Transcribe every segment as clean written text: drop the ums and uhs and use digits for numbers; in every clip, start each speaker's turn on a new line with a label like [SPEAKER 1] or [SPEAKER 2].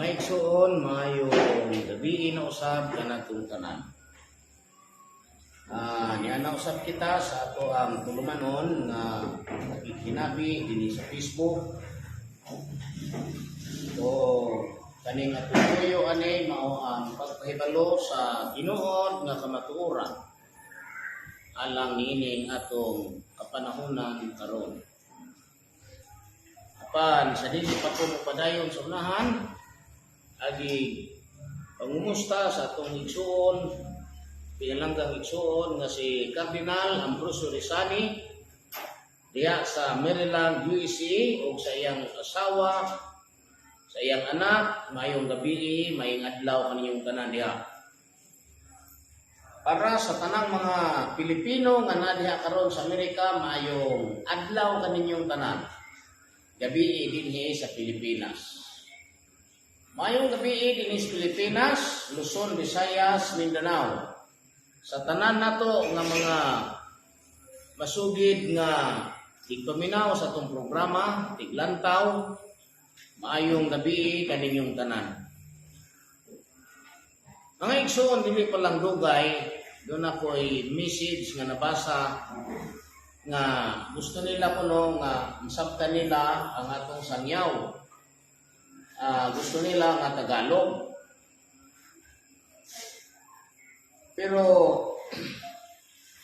[SPEAKER 1] Mga igsoon, mayong gabi na usab kanatong tanan. Niya na usab kita sa ato ang tulumanon nga nakikinabi dinhi sa Facebook. So, kaning ato tuyo ani mao ang pagpahibalo sa Ginoo nga kamatuoran alang niining atong kapanahonan karon. Apan sa dili pa ko padayon sa unahan, agi pangumusta sa atong igsoon, pinalanggang igsoon nga si Cardinal Ambrosio Rizani diha sa Maryland, USA ug sa iyang asawa, sa iyang anak. Mayong gabi, mayong adlaw kaninyong tanan diha. Para sa tanang mga Pilipino nga na diha karon sa Amerika, mayong adlaw kaninyong tanan. Gabi dinhi sa Pilipinas. Mayong gabi dinhi sa Pilipinas, Luzon, Visayas, Mindanao. Sa tanan nato nga mga masugid nga tigpaminaw sa atong programa, tiglantaw, maayong gabi kaninyong tanan. Mga igsoon, dili pa lang dugay, doon ako'y message nga nabasa nga gusto nila kuno nga masabtan nila ang atong sangyaw. Gusto nila nga Tagalog. Pero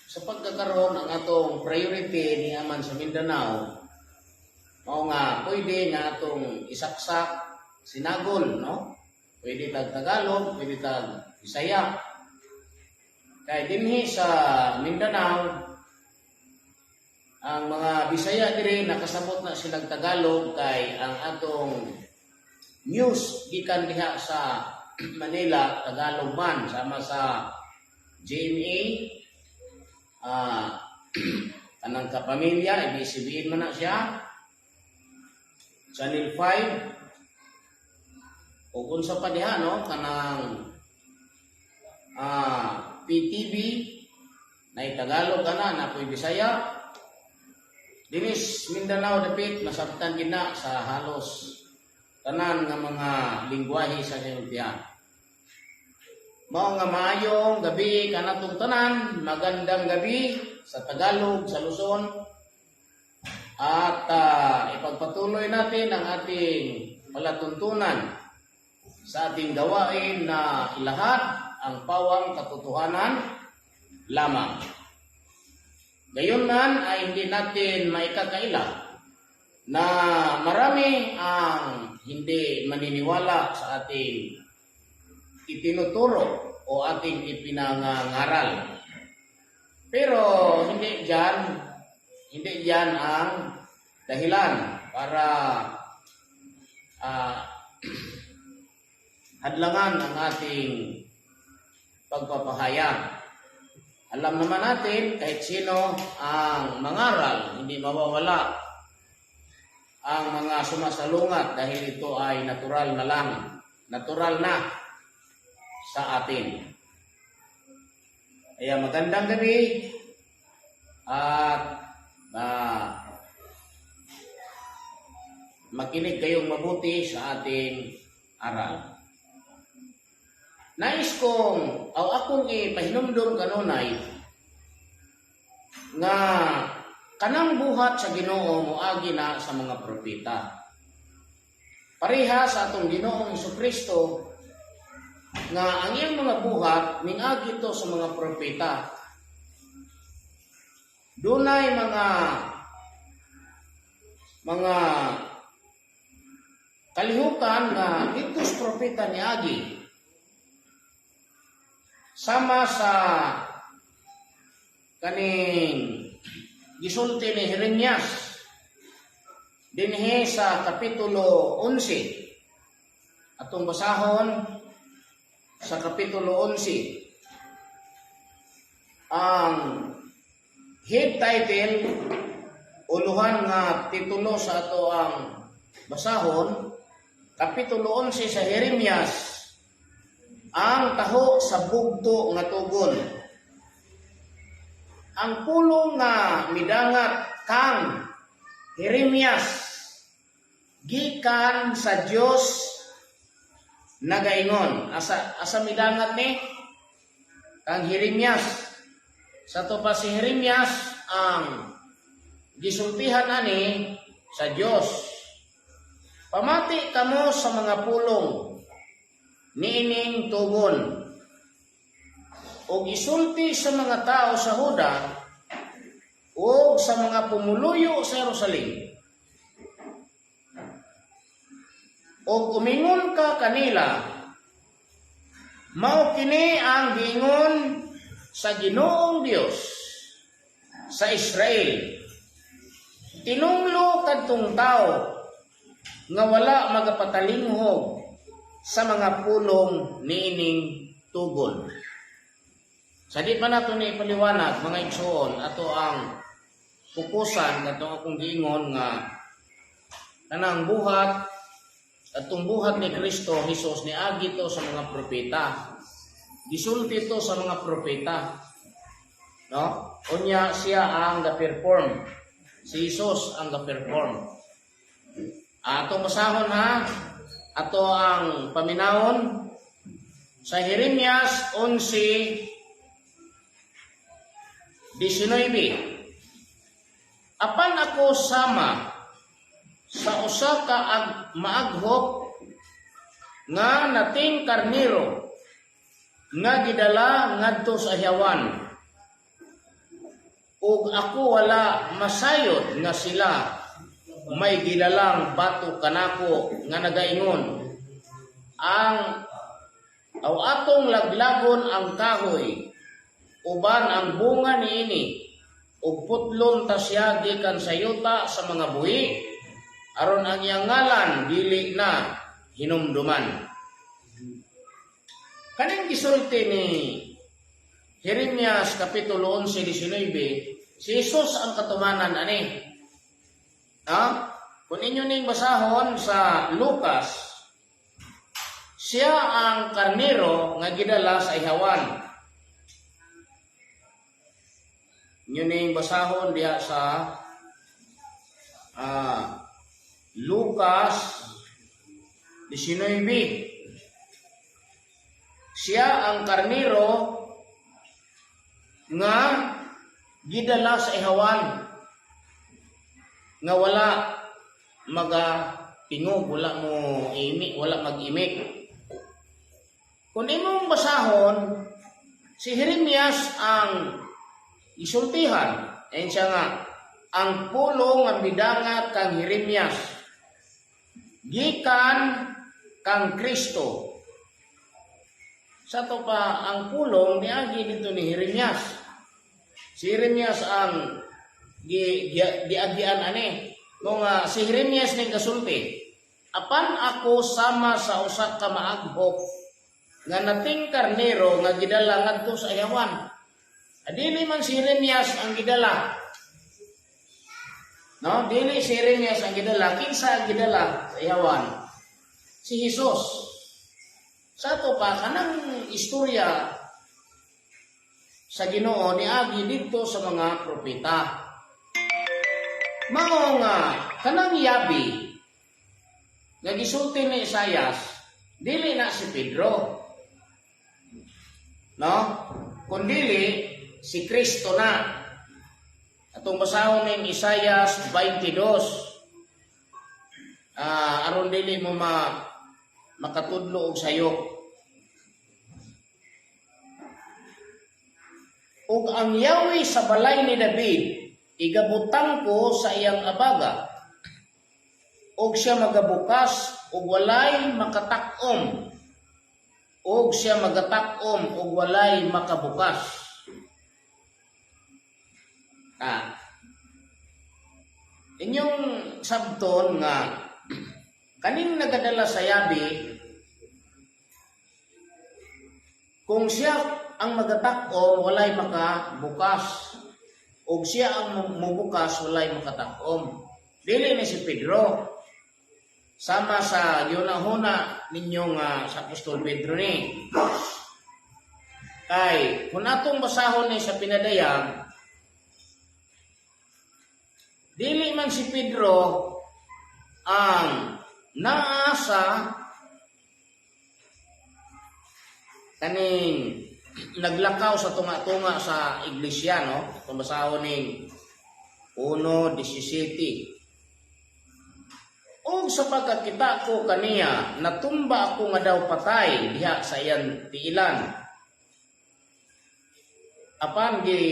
[SPEAKER 1] sa pagkakaroon ang atong priority ni aman sa Mindanao, mao nga pwede nga atong isaksak sinagol, no? Pwede tag Tagalog, pwede tag Bisaya. Kay dinhi sa Mindanao, ang mga Bisaya diri nakasabot na silang Tagalog kay ang atong news gikan diha sa Manila Tagalog man sama sa GMA, kanang kapamilya, ibig man na siya, Channel 5, o kung sa pa diha, no, kanang PTV, na Tagalog na po'y Bisaya. Dinis Mindanao dapit masabtan gina sa halos tanan nga mga lingwahe sa sinultian. Mao nga maayong gabi kanatong tanan, magandang gabi sa Tagalog, sa Luzon. At ipagpatuloy natin ang ating palatuntunan sa ating gawain na lahat ang pawang katotohanan lamang. Gayon man ay hindi natin maikakaila na marami ang hindi maniniwala sa ating itinuturo o ating ipinangangaral. Pero hindi diyan ang dahilan para hadlangan ang ating pagpapahayag. Alam naman natin kahit sino ang mangaral, hindi mawawala ang mga sumasalungat dahil ito ay natural na sa atin. Kaya magandang gabi at makinig kayong mabuti sa ating aral. Nais kong akong ipahinumdum kanunay nga kanang buhat sa Ginoo moagi na sa mga propeta. Pareha sa atong Ginoong Jesucristo nga ang iyang mga buhat mingagi ito sa mga propeta. Dunay mga kalihukan nga dito sa propeta ni Agi. Sama sa kaning gisulti ni Jeremias dinhi sa kapitulo 11. Atong basahon sa kapitulo 11. Ang head title uluhan nga titulo sa ato ang basahon, kapitulo 11 sa Jeremias, ang taho sa bugto nga tugon. Ang pulong nga midangat kang Jeremias gikan sa Dios nagaingon asa midangat ni kang Jeremias. Sa to pa si Jeremias ang gisultihan ani sa Dios. Pamati kamo sa mga pulong niining tugon o isulti sa mga tao sa Huda o sa mga pumuluyo sa Jerusalem. O umingon ka kanila, mao kini ang giingon sa Ginoong Dios sa Israel. Tinunglo kadtong tao nga wala magapatalinghob sa mga pulong niining tugon. Sa di pa nato ni ipaliwanag mga igsoon ato ang pukusan kadtong akong giingon nga kanang buhat atong buhat ni Kristo Jesus niagi to sa mga propeta. Gisulti to sa mga propeta. No? Unya siya ang ga-perform. Si Jesus ang ga-perform. Atong basahon ha. Ato ang paminawon sa Jeremias 11:19. Apan ako sama sa usa ka maaghop nga nating karnero nga gidala ngadto sa Yawan. Ug ako wala masayod nga sila may gidalang bato kanako nga nagaingon ang atong laglagon ang kahoy uban ang bunga niini ug putlon ta siya gikan sa yuta sa mga buhi aron ang iyang ngalan dili na hinumduman. Kaning gisulti ni Jeremias kapitulo 11:19, si Jesus ang katumanan ani. Kung inyo ning basahon sa Lucas, siya ang karnero nga gidala sa ihawan. Inyo ning basahon diha sa Lucas 19. Siya ang karnero nga gidala sa ihawan nga wala magatingog, wala mo imik, wala mag-imik. Kung imong basahon, si Jeremias ang isultihan. Ayun siya nga, ang pulong nga bidangat kang Jeremias gikan kang Kristo. Sa to pa ang pulong niagi dito ni Jeremias. Si Jeremias ang giagian ani. Kung si Jeremias ning kasulti, apan ako sama sa usa ka maaghop nga nating karnero nga gidala ngadto sa ihawan. Dili man si Jeremias ang gidala. No, dili si Jeremias ang gidala, kinsa ang gidala sa ihawan? Si Jesus. Sa to pa kanang istorya sa Ginoo niagi dito sa mga propeta. Mao nga kanang yabi nga gisulti ni Isaias dili na si Pedro. No? Kundili si Kristo na. Atong basahon ning Isaias 22. Aron dili mo makatudlo og sayop. Ug ang yawi sa balay ni David igabutang ko sa iyang abaga ug siya magabukas ug walay makatak-om ug siya magatak-om ug walay makabukas. Inyong sabton nga kaning nagadala sa yabi kung siya ang magatak-om walay makabukas ug siya ang mubukas walay makatak-om. Dili ni si Pedro. Sama sa yunahuna ninyong sa Apostol Pedro ni. Kay kung atong basahon ni sa pinadayag, dili man si Pedro ang naasa kaning naglakaw sa tunga-tunga sa iglesia, no? Tumbasahon ning 1:17. O sa pagkakita ko kaniya, natumba ako nga daw patay diha sa iyan tiilan. Apan gi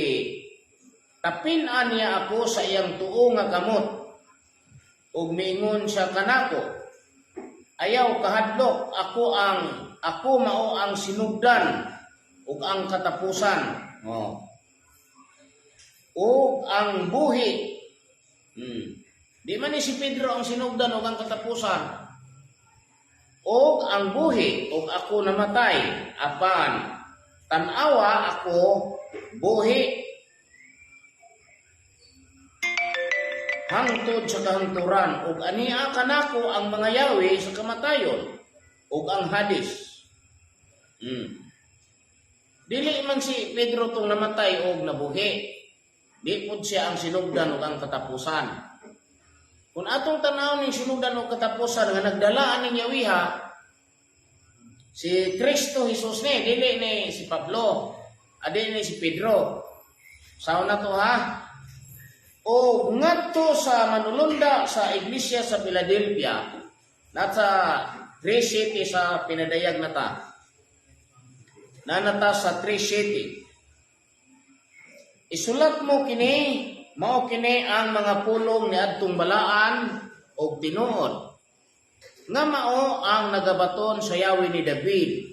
[SPEAKER 1] tapin-an niya ako sa iyang tuo nga kamot. Ug miingon siya kanako, ayaw kahadlok, ako mao ang sinugdan ug ang katapusan. Ug ang buhi. Di man ni si Pedro ang sinugdan ug ang katapusan. Ug ang buhi ug ako namatay, apan tan-awa ako buhi hangtod sa kahangturan, ug ania kanako ang mga yawi sa kamatayon ug ang Hades. Dili man si Pedro tong namatay ug nabuhi. Di pud siya ang sinugdan ug ang katapusan. Kung atong tanaw ning sinugdan ug katapusan nga nagdala aning yawiha, si Kristo Jesus ni, dili ni si Pablo, adi ni si Pedro. Sao na to ha? O ngadto sa manulunda sa iglesia sa Philadelphia, nasa Grace City sa pinadayag nata. Nanata sa Grace City. Isulat mo kini, mao kini ang mga pulong ni adtong balaan og tinuod. Nga mao ang nagabaton sa yawi ni David.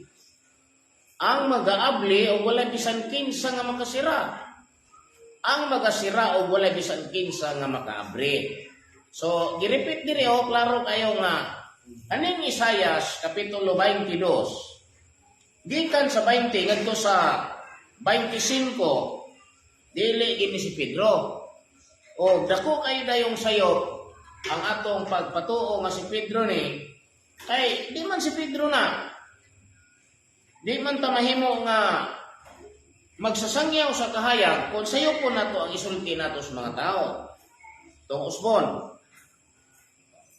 [SPEAKER 1] Ang magaabli o wala bisan kinsa nga makasira. Ang magasira o wala bisan kinsa nga makaabri. So, girepit diri klaro kayo nga aning Isaias kapitulo 22. Gikan sa 20 ngadto sa 25 dili gini si Pedro. O dako kayo dayong sayop ang atong pagpatuo nga si Pedro ni kay di man si Pedro na. Di man ta mahimo nga magsasangyaw sa kahayag kung sayo po nato ang isulti nato sa mga tao. Itong usbon.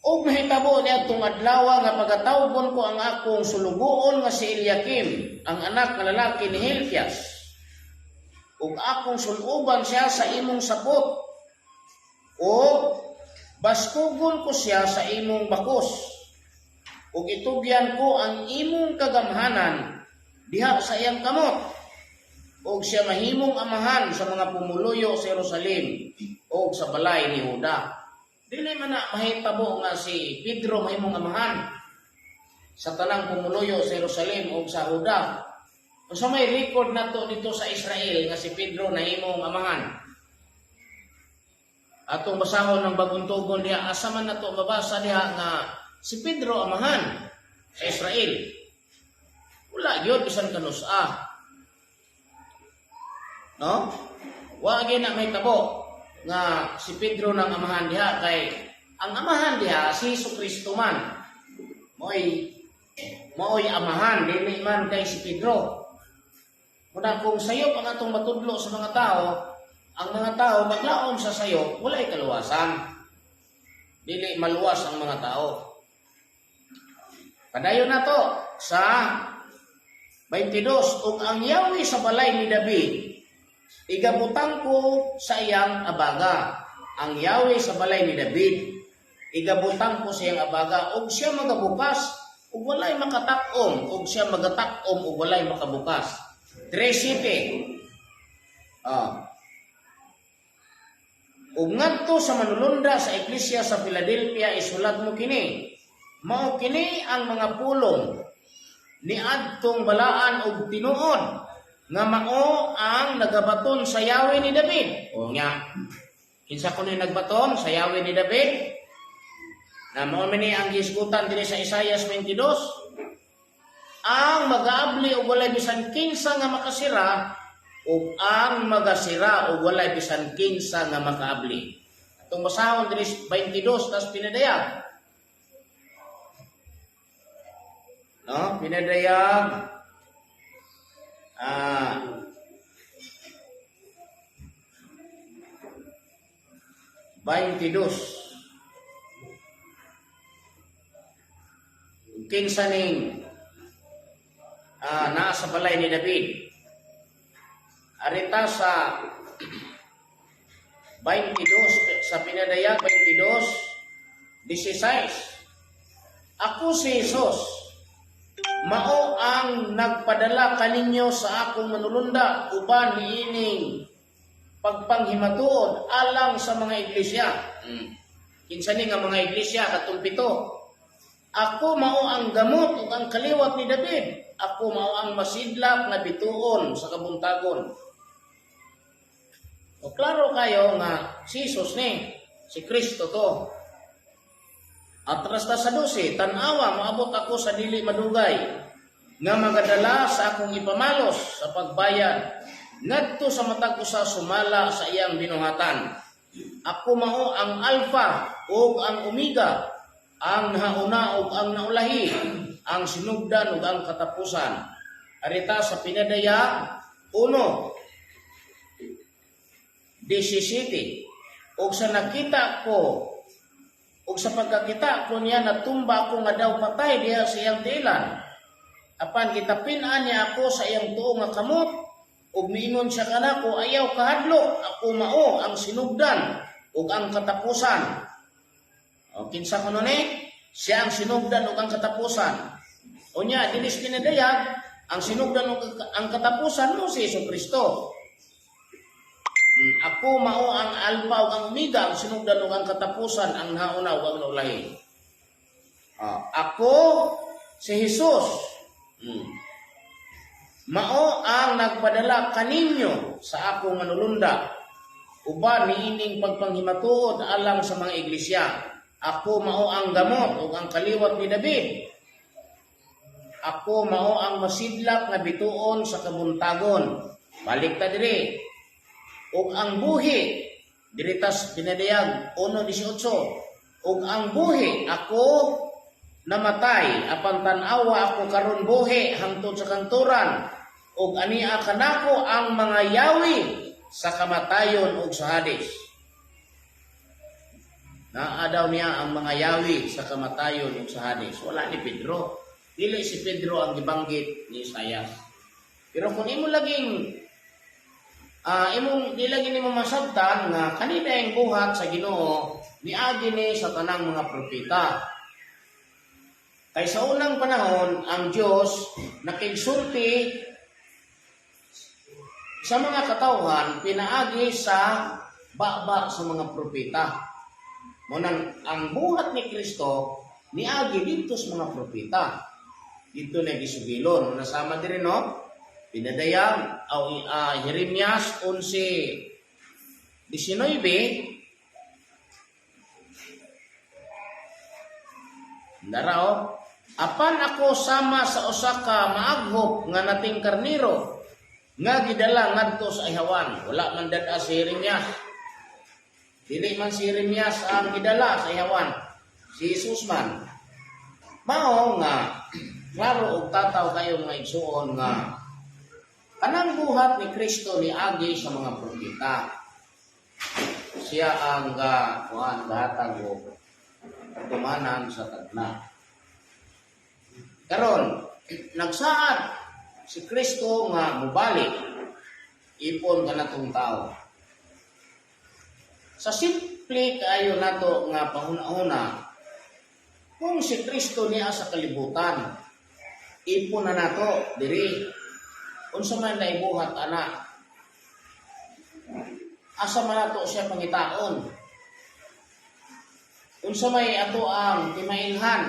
[SPEAKER 1] O mahitabo niya itong adlaw nga pagkatawgon ko ang akong sulugoon nga si Eliakim, ang anak na lalaki ni Hilkias. Ug akong suluban siya sa imong sapot. O baskugon ko siya sa imong bakos. Ug itubyan ko ang imong kagamhanan diha sa iyang kamot. O siya mahimong amahan sa mga pumuluyo sa Jerusalem o sa balay ni Juda. Dili man na mahitabo nga si Pedro mahimong amahan sa tanang pumuluyo sa Jerusalem o sa Juda. O sa may record na to dito sa Israel nga si Pedro nahimong amahan. Atong basahon ng bagong tugon diha, asa man na to mabasa diha nga si Pedro amahan sa Israel. Wala yun, bisan kanusa. No? Wa gyud na may tabo nga si Pedro nang amahan diha kay ang amahan diha si Jesucristo man. Mo'y amahan dili man kay si Pedro. Muna kung sayo ang atong matudlo sa mga tao, ang mga tao maglaom sa sayo, walay kaluwasan. Dili maluwas ang mga tao. Padayon na to sa 22, ug ang yawi sa balay ni David igabutang ko sa iyang abaga. Ang yawi sa balay ni David, igabutang ko sa iyang abaga, ug siya magabukas, ug walay makatakom, ug siya magatakom, ug walay makabukas. 3:7. Ug ngadto sa manulunda sa iglesia sa Philadelphia, isulat mo kini. Mao kini ang mga pulong ni adtong balaan ug tinuod nga mao ang nagabaton sa yawi ni David. O nya, kinsa kuno nagbaton sa yawi ni David? Na mao man ni ang gisgutan dinhi sa Isaias 22. Ang mag-aabli ug walay bisan kinsa nga makasira, ug ang magasira ug walay bisan kinsa nga makaabli. Atong basahon dinhi 22 tas pinadayag. No, pinadayag 22. Kinsa ning naa sa balay ni David. Arita sa 22, sa pinadayag 22:16. Ako si Jesus, mao ang nagpadala kaninyo sa akong manulunda uban niining pagpanghimatuod alang sa mga iglesia. Kinsa ni nga mga iglesia katong 7. Ako mao ang gamot ug ang kaliwat ni David. Ako mao ang masidlak na bituon sa kabuntagon. O klaro kayo nga si Jesus ni, si Kristo to. At rasta sa 12, tanawa moabot ako sa dili madugay nga magadala sa akong ipamalos sa pagbayad ngadto sa matag usa sumala sa iyang binuhatan. Ako mao ang Alpha ug ang Omega, ang nauna ug ang naulahi, ang sinugdan ug ang katapusan. Arita sa pinadaya 1:17. Ug sa nakita ko ug sa pagkakita ko niya natumba ako nga daw patay diha sa iyang tiilan. Apan kitapin-an niya ako sa iyang tuo nga kamot ug miingon siya kanako, ayaw kahadlok, ako mao ang sinugdan ug ang katapusan. O kinsa kuno ni? Siya ang sinugdan ug ang katapusan. Unya dinis pinadayag ang sinugdan ug ang katapusan mo si Jesucristo. Ako mao ang Alpha ug ang Omega, ang sinugdan ug ang katapusan, ang nauna ug ang naulahi. Ako si Jesus. Mao ang nagpadala kaninyo sa akong manulunda uban niining pagpanghimatuod alang sa mga iglesia. Ako mao ang gamot ug ang kaliwat ni David. Ako mao ang masidlak na bituon sa kabuntagon. Balik ta diri. Ug ang buhi, diritas pinadayag 1:18. Ug ang buhi, ako namatay, apan tan-awa ako karon buhi hangtod sa kanturan. Ug ania kanako ang mga yawi sa kamatayon ug sa Hades. Naa daw niya ang mga yawi sa kamatayon ug sa Hades. Wala ni Pedro. Dili si Pedro ang gibanggit ni Isaias. Pero kung imo laging di lagi nimo masabtan nga kanina yung buhat sa Ginoo niagi ni sa tanang mga propeta. Kay sa unang panahon ang Dios nakigsulti sa mga katawhan pinaagi sa baba sa mga propeta. Munang ang buhat ni Kristo niagi dito sa mga propeta. Dito na gisubilon nasama diri no. Pinadayag Jeremias 11:19. Darao, apan ako sama sa usa ka maaghop nga nating karniro nga gidala ngadto sa ihawan. Wala man dada si Jeremias. Dili man si Jeremias ang gidala sa ihawan. Si Jesus man. Mao nga klaro og tataw kayo nga igsuon nga kanang buhat ni Kristo ni agi sa mga propeta. Siya ang gahatag o katumanan sa tagna. Karon, nagsaad si Kristo nga mubalik ipon kanatong tao. Sa simple kaayo nato nga pahuna-una, kung si Kristo niya sa kalibutan, ipon na nato diri. Unsa man naibuhat ana? Asa man nato siya pangitaon? Unsa may ato ang timailhan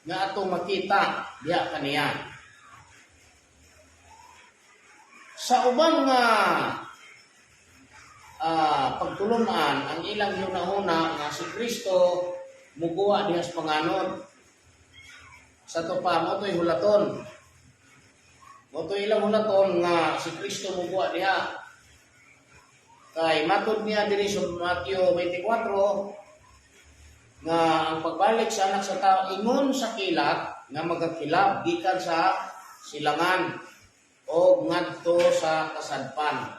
[SPEAKER 1] nga ato makita diha kaniya? Sa ubang nga pagtulunan ang ilang yunahuna nga si Kristo muguwa diha sa panganod. Sa to pa mo to'y hulaton. Moto ilang hulaton nga si Kristo mubuha diha. Kay matod niya diri sa Mateo 24 nga ang pagbalik sa anak sa tao ingon sa kilat nga magakilab gikan sa silangan o ngadto sa kasadpan.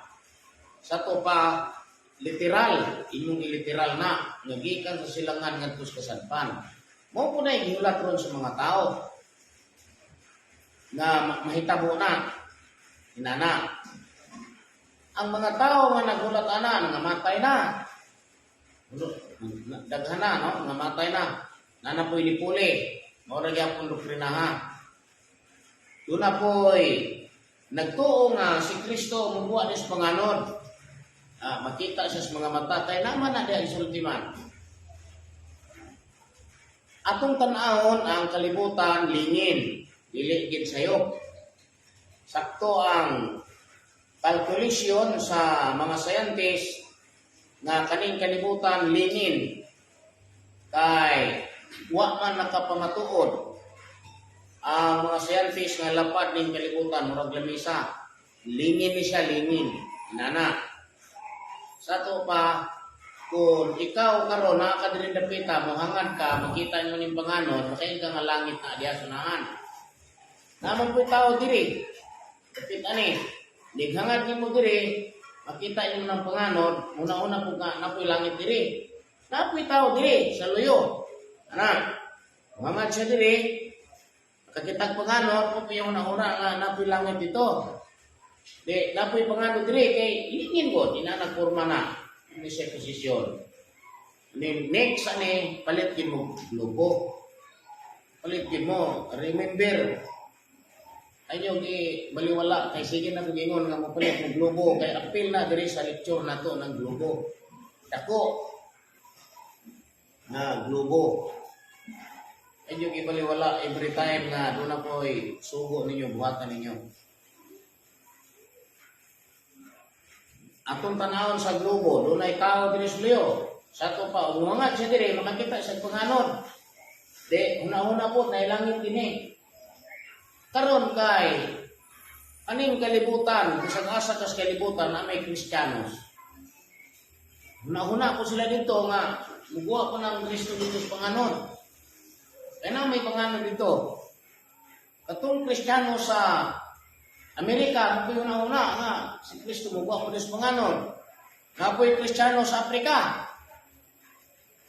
[SPEAKER 1] Sa to pa literal, inyong iliteral na nga gikan sa silangan ngadto sa kasadpan. Mao po na gihulat ron sa mga tao. nga mahitabo na inana. Ang mga tao nga nagulat ana nga matay na. Daghan na no nga matay na. Nana po'y lipuli. Mao ra gyapon doktrinaha. Doon na po'y nagtuo nga si Kristo mubuha ni sa panganod. Makita siya sa mga mata. Kaya naman na diya isulti man. Atong tanahon ang kalibutan lingin. Dili gid sayo. Sakto ang calculation sa mga scientist nga kaning kalibutan lingin kay wa man nakapamatuod ang mga scientist nga lapad ning kalibutan murag lamisa lingin ni siya lingin inana sa to pa kung ikaw karon nakadiri dapita mohangad ka makita mo ning panganon makain ka nga langit na diha sunahan naman po tao diri dapit ani dighangad nimo diri makita nimo ng panganon una-una po nga napoy langit diri napoy tao diri sa luyo ana mohangad siya diri kakitag panganon po yung una-una nga napoy langit dito di napoy panganon diri kay ilingin ko inanagporma na ni sa posisyon ni next ani palit gid mo lobo palit gid mo remember ayaw gi baliwala kay sige na gingon nga mopalit og globo kay apil na diri sa lecture nato ng globo dako na globo ayaw gi baliwala every time nga do na po'y sugo ninyo buhatan ninyo atong tanawon sa globo do nay tao diri sa liyo sa to pa umangad siya diri makakita sa panganon di una-una po nailangit dinhi karon kay aning kalibutan bisag asa kas kalibutan na may Kristiyanos. Una-una po sila dito nga muguha ko ng Kristo dito sa panganon. Kaya na may panganon dito. Katong Kristiyano sa Amerika, po una-una nga si Kristo muguha ko dito sa panganon. Nga po yung Kristiyano sa Afrika.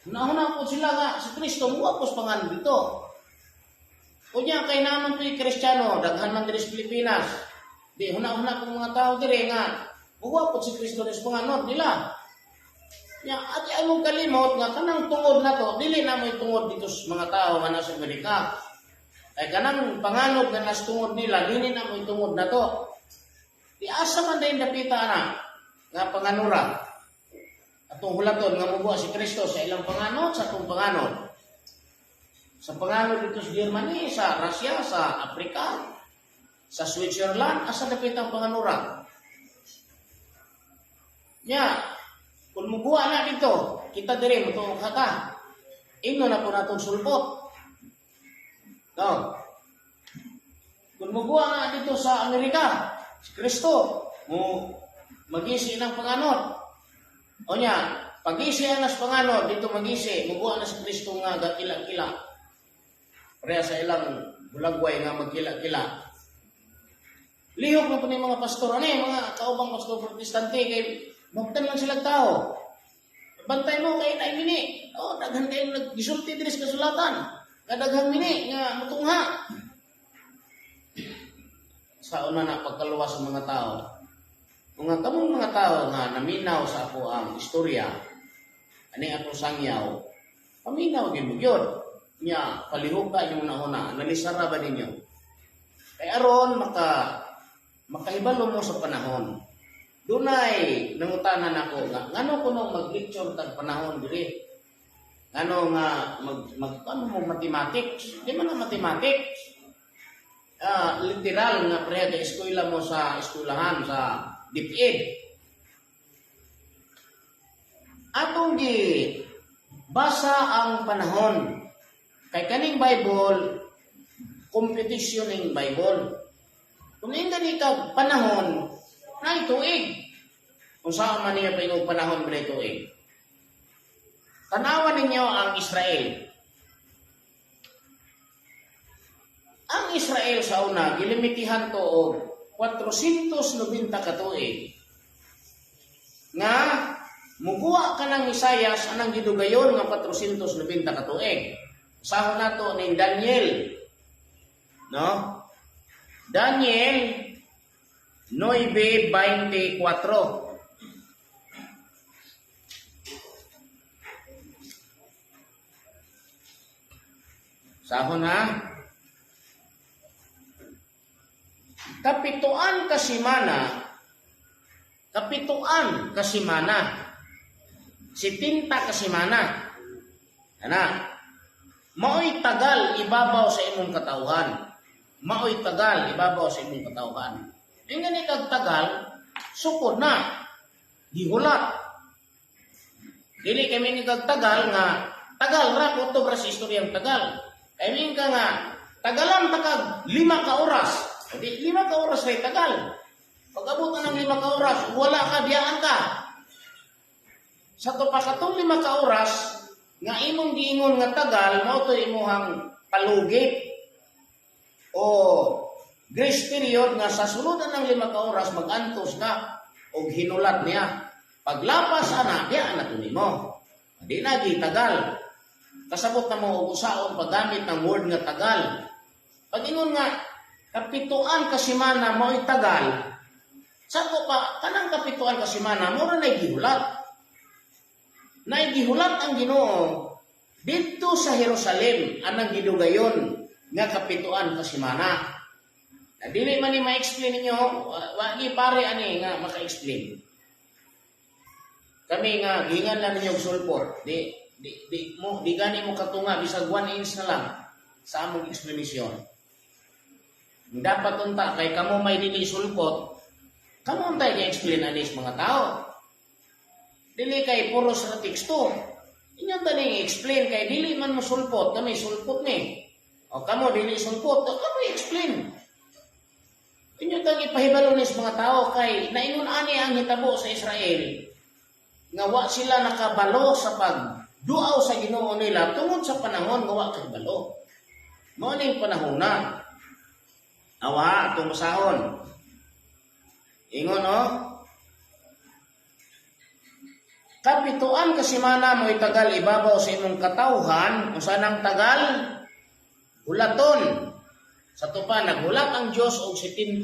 [SPEAKER 1] Una-una po sila nga si Kristo muguha ko sa panganon dito. Kunya kay naman po'y Kristiyano, daghan man diri sa Pilipinas. Di, huna-huna kong mga tao diri nga, buwa po si Kristo sa panganod nila. Ya, at anong kalimot nga, kanang tungod na to, dili na mo'y tungod dito sa mga tao nga nasa Amerika. Ay kanang panganod nga nasa tungod nila, dili na mo'y tungod na to. Di, asa man din napita na, nga panganura. Atong hulaton nga mubuha si Kristo sa ilang panganod, sa atong panganod. Sa panganod dito sa Germany, sa Russia, sa Afrika, sa Switzerland, asa dapit ang panganura. Nya, kung mubuha na dito, kita diri mo kata. Ino na po natong sulbot. No. Kung mubuha na dito sa Amerika, si Kristo, mo magisi ng panganod. O nya, pag-isi na sa panganod, dito magisi, mubuha na si Kristo nga gatila-kila. Kaya sa ilang bulagway nga magkila-kila. Lihok na po ni mga pastor, mga kaubang pastor protestante, kay magtan lang silang tao. Bantay mo kay Nay Mini. Daghan kayo nag-gisulti diri sa kasulatan. Kadaghan Mini, nga matungha. Sa una na pagkaluwas sa mga tao. Mga kamong mga tao nga naminaw sa ako ang istorya, ani ako sangyaw, paminaw din mo yun. Nya palihog ka yung una-una, nalisara ba ninyo? Kay aron makahibalo mo sa panahon. Dunay nangutanan ako nga ngano kuno mag-lecture tag panahon diri. Ngano nga ano mo mathematics? Di man na mathematics. Literal nga pre ka eskwela mo sa eskwelahan sa DepEd. Atong gi basa ang panahon. Kay kaning Bible, competition ng Bible. Kung hindi ka panahon, na tuig. Kung saan man niya pa panahon na tuig. Tanawan ninyo ang Israel. Ang Israel sa una, gilimitihan to o 490 katuig. Nga, mukuha ka ng Isayas anang gidugayon nga 490 katuig. Sahon na to ni Daniel. No? Daniel 9:24. Sahon ha? Kapituan kasimana, sitinta kasimana. Ana, mao'y tagal ibabaw sa imong katawhan. Mao'y tagal ibabaw sa imong katawhan. Yung gani kag tagal, sukod na, gihulat. Dili kami ni kag tagal nga, tagal ra, kutob ra sa istoryang tagal. Kami ka nga, tagalan takag 5 ka oras. Di 5 ka oras ray tagal. Pag abot ng 5 ka oras, wala ka, biyaan ka. Sa to pa katong 5 ka oras, nga imong giingon nga tagal, mao to imuhang palugit o grace period nga sa sunudan ng 5 ka oras mag-antos ka o hinulat niya. Paglapas ana, diyan na to nimo. Di na gitagal. Kasabot na mo usaon paggamit ng word nga tagal. Pag ingon nga kapituan kasimana mao'y tagal, sako pa kanang kapituan kasimana mo ra nay gihulat. Nay gihulat ang Ginoo didto sa Jerusalem anang gidugayon nga kapituan kasimana. Dili man ni ma-explain ninyo, wa gi pare ani nga maka-explain. Kami nga gingan lang ninyo sulpot. Di gani mo katunga bisag 1 inch na lang sa among explanation. Dapat unta kay kamo may dili sulpot, kamo untay gi-explain anis mga tao. Dili kay puro sa teksto. Inyo tani explain kay dili man mo sulpot, kami sulpot ni. O kamo dili sulpot, kamo explain. Inyo tang ipahibalo nis mga tao kay naingon ani ang hitabo sa Israel. Nga wa sila nakabalo sa pagduaw sa Ginoo nila tungod sa panahon nga wa kay balo. Mao ning panahon na. Awa atong masahon. Ingon no? Kapituan kasimana mo itagal ibabaw sa imong katawhan, usa nang tagal hulaton. Sa tupa naghulat ang Dios og 70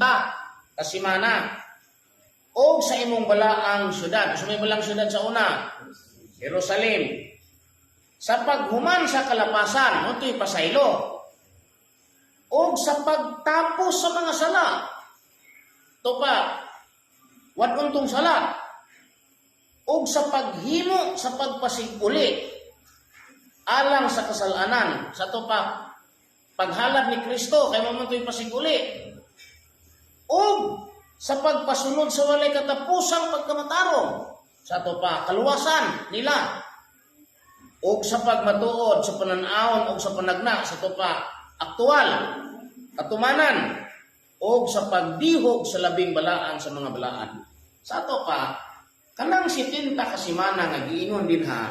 [SPEAKER 1] kasimana. O sa imong balaang syudad. Sa imong balaang syudad sa una, Jerusalem. Sa paghuman sa kalapasan, mo'to'y pasaylo. O sa pagtapos sa mga sala. Ito pa, waduntong sala. O sa paghimo sa pagpasiguli. Alang sa kasalanan. Sa ito pa, paghalad ni Kristo, kay mamunto'y pasiguli. O sa pagpasunod sa walay katapusang pagkamatarong. Sa ito pa, kaluwasan nila. O sa pagmatuod, sa pananawon, o sa panagna. Sa ito pa, aktual, katumanan. O sa pagdihog sa labing balaan sa mga balaan. Sa ito pa, kanang 70 kasimana nga giingon din ha,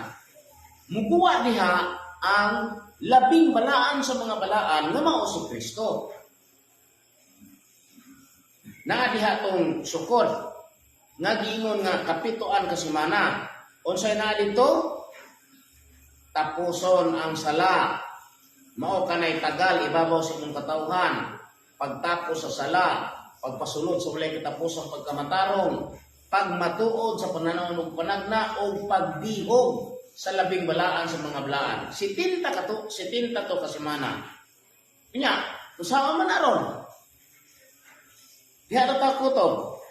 [SPEAKER 1] mukuha diha ang labing balaan sa mga balaan nga mao si Kristo. Naa diha tong sukod nga giingon nga kapituan kasimana. Unsay naa dito? Tapuson ang sala. Mao kanay tagal ibabaw sa imong katawhan. Pagtapos sa sala, pagpasulod sa walay katapusang pagkamatarong, pagmatuod sa pananaw ug panagna o pagdihog sa labing balaan sa mga balaan. 70 to kasimana. Nya, usaha man aron. Diha ta kutob.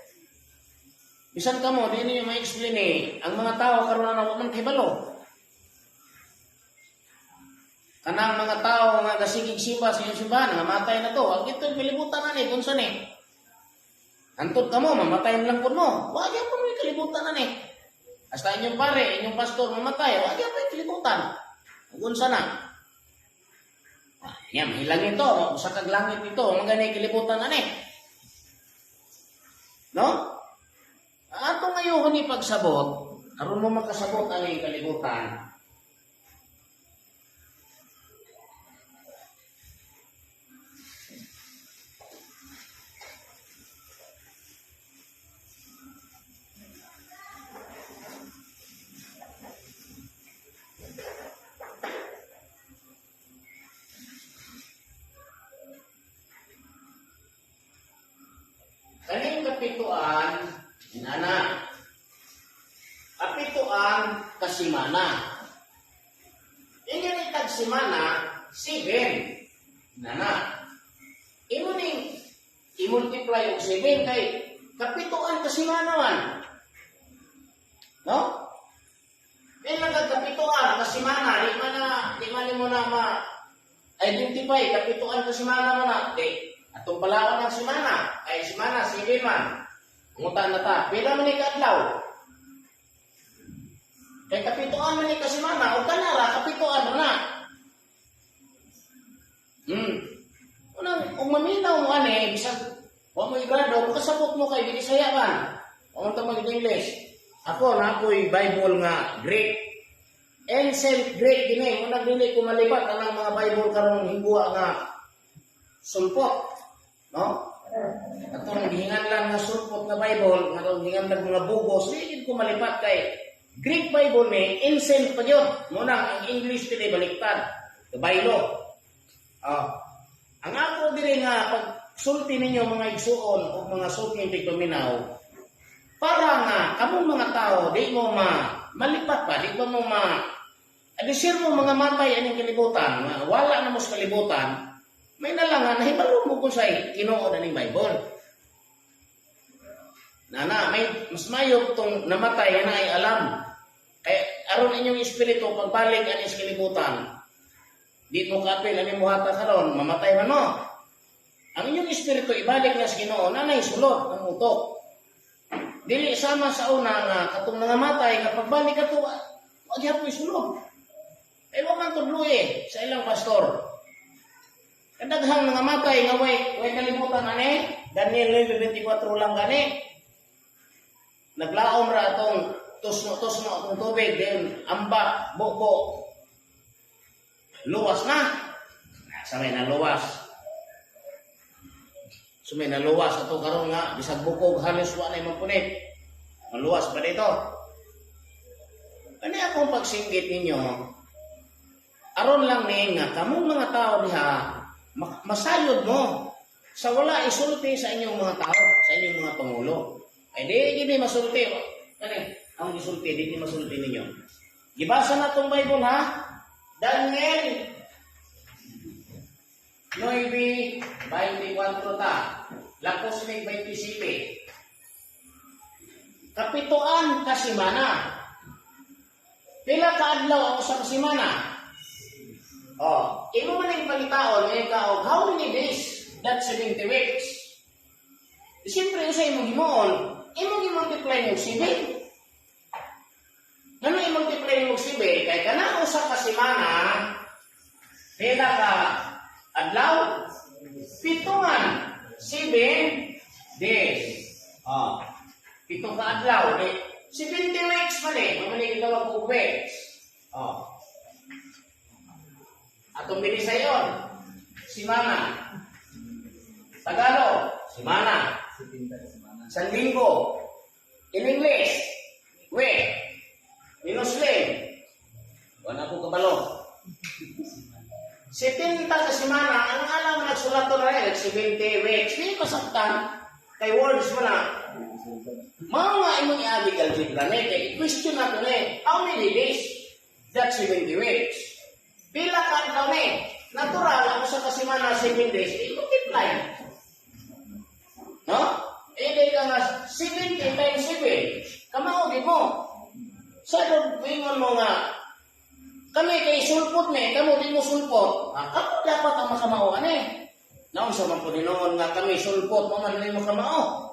[SPEAKER 1] Bisan kamo di niyo ma-explain ang mga tao karon na man kay balo. Kanang mga tao nga gasigig simba sa iyong simbahan nga matay na to, ang ito'y kalibutan na ni kunsa ni. Antod kamo mamatay lang pud mo. Wa gyud mo kalibutan na ni. Hasta inyong pare, inyong pastor mamatay, wa gyud pa kalibutan. Kunsa na? Yan, hilang ito, sa kaglangit ito, magani kalibutan na ni. No? Ato ngayon ni pagsabot, aron mo makasabot ani kalibutan. kasimana. Ingon itag simana, 7. Nana. Imo ning i-multiply og 7 kay kapituan kasimana man. No? Ilang kapituan kasimana, di man mo na ma-identify kapituan kasimana mo na. Atong palawan ng simana, ay simana 7 man. Ngutan na ta, pila man ni kadlaw. Kay kapituan man ni kasimana, o kanara kapituan na. Unang maminaw mo ani, bisag wa mo igrado, makasabot mo kay Bisaya man. O ta mag-English. Ako na ako'y Bible nga Greek. Ancient Greek gini, unang dili ko malibat ang mga Bible karong hingguwa nga sulpot, no? Atong gihinganlan nga sulpot nga Bible, nga gihinganlan mga bugos, dili ko malibat kay Greek Bible ni ancient pa yun. Muna ang English dili baliktad. Baylo. Ang ako diri nga pag sulti ninyo mga igsuon o mga sulting tigpaminaw, para nga kamong mga tao di mo malipat pa, di ba mo adisir mo mga matay aning kalibutan, wala na mo sa kalibutan, may nalangan na hibalo mo kung sa'y kinuod aning Bible. Nana, may mas mayog tong namatay na ay alam. Kaya aron inyong espiritu pagbalik ani sa kalibutan. Di mo kapil ani muhata karon, mamatay man mo. Ang inyong espiritu ibalik na sa Ginoo, nanay sulod ang utok. Dili sama sa una nga katong nangamatay nga pagbalik ato, wa gyapon sulod. Ay wa man tudloy sa ilang pastor. Kadaghang nangamatay nga way kalibutan ani, Daniel 9:24 lang gani. Naglaom ra atong tusno atong tubig, then amba, buko. Luwas na. Samay na luwas. Sumay na luwas ato karon nga bisag bukog halos wa na mapunit. Maluwas pa dito. Kani akong pagsinggit ninyo, aron lang ni nga kamong mga tao diha masayod mo sa wala isulti sa inyong mga tao, sa inyong mga pangulo. Ay di masulti. Kani ang isulti di masulti ninyo. Gibasa na tong Bible ha. Daniel 9:24 ta. Lakos ni 27. Kapituan kasimana. Pila ka adlaw ang usa ka simana? Imo man ang palitaon nga og how many days? That's 70 weeks. Siyempre usay imong himuon, imong i-multiply mo 7. Ngano i-multiply mo 7 kay kana usa ka simana pila ka adlaw? 7 man. 7 days. 7 ka adlaw. 70 weeks man mamali gitawag og weeks. Atong Binisayon, simana. Tagalog, simana. San linggo. In English, week. In Muslim, wala ko kabalo. 70 ka simana, ang alam na nagsulat to na 70 weeks. Hindi pasaktan, kay words mo na. Mga imong i-adig algebra i-question na ito how many days? That's 70 weeks. Pila ka adlaw natural, ako sa kasimana 7 days, i-multiply. No? Hindi ka nga 70 times 7. Kamaugin mo. Sa ingon mo nga, kami kay sulpot kamo di mo sulpot. Kamo dapat ang makamao Naon sa man po noon nga kami sulpot, man di mo kamao.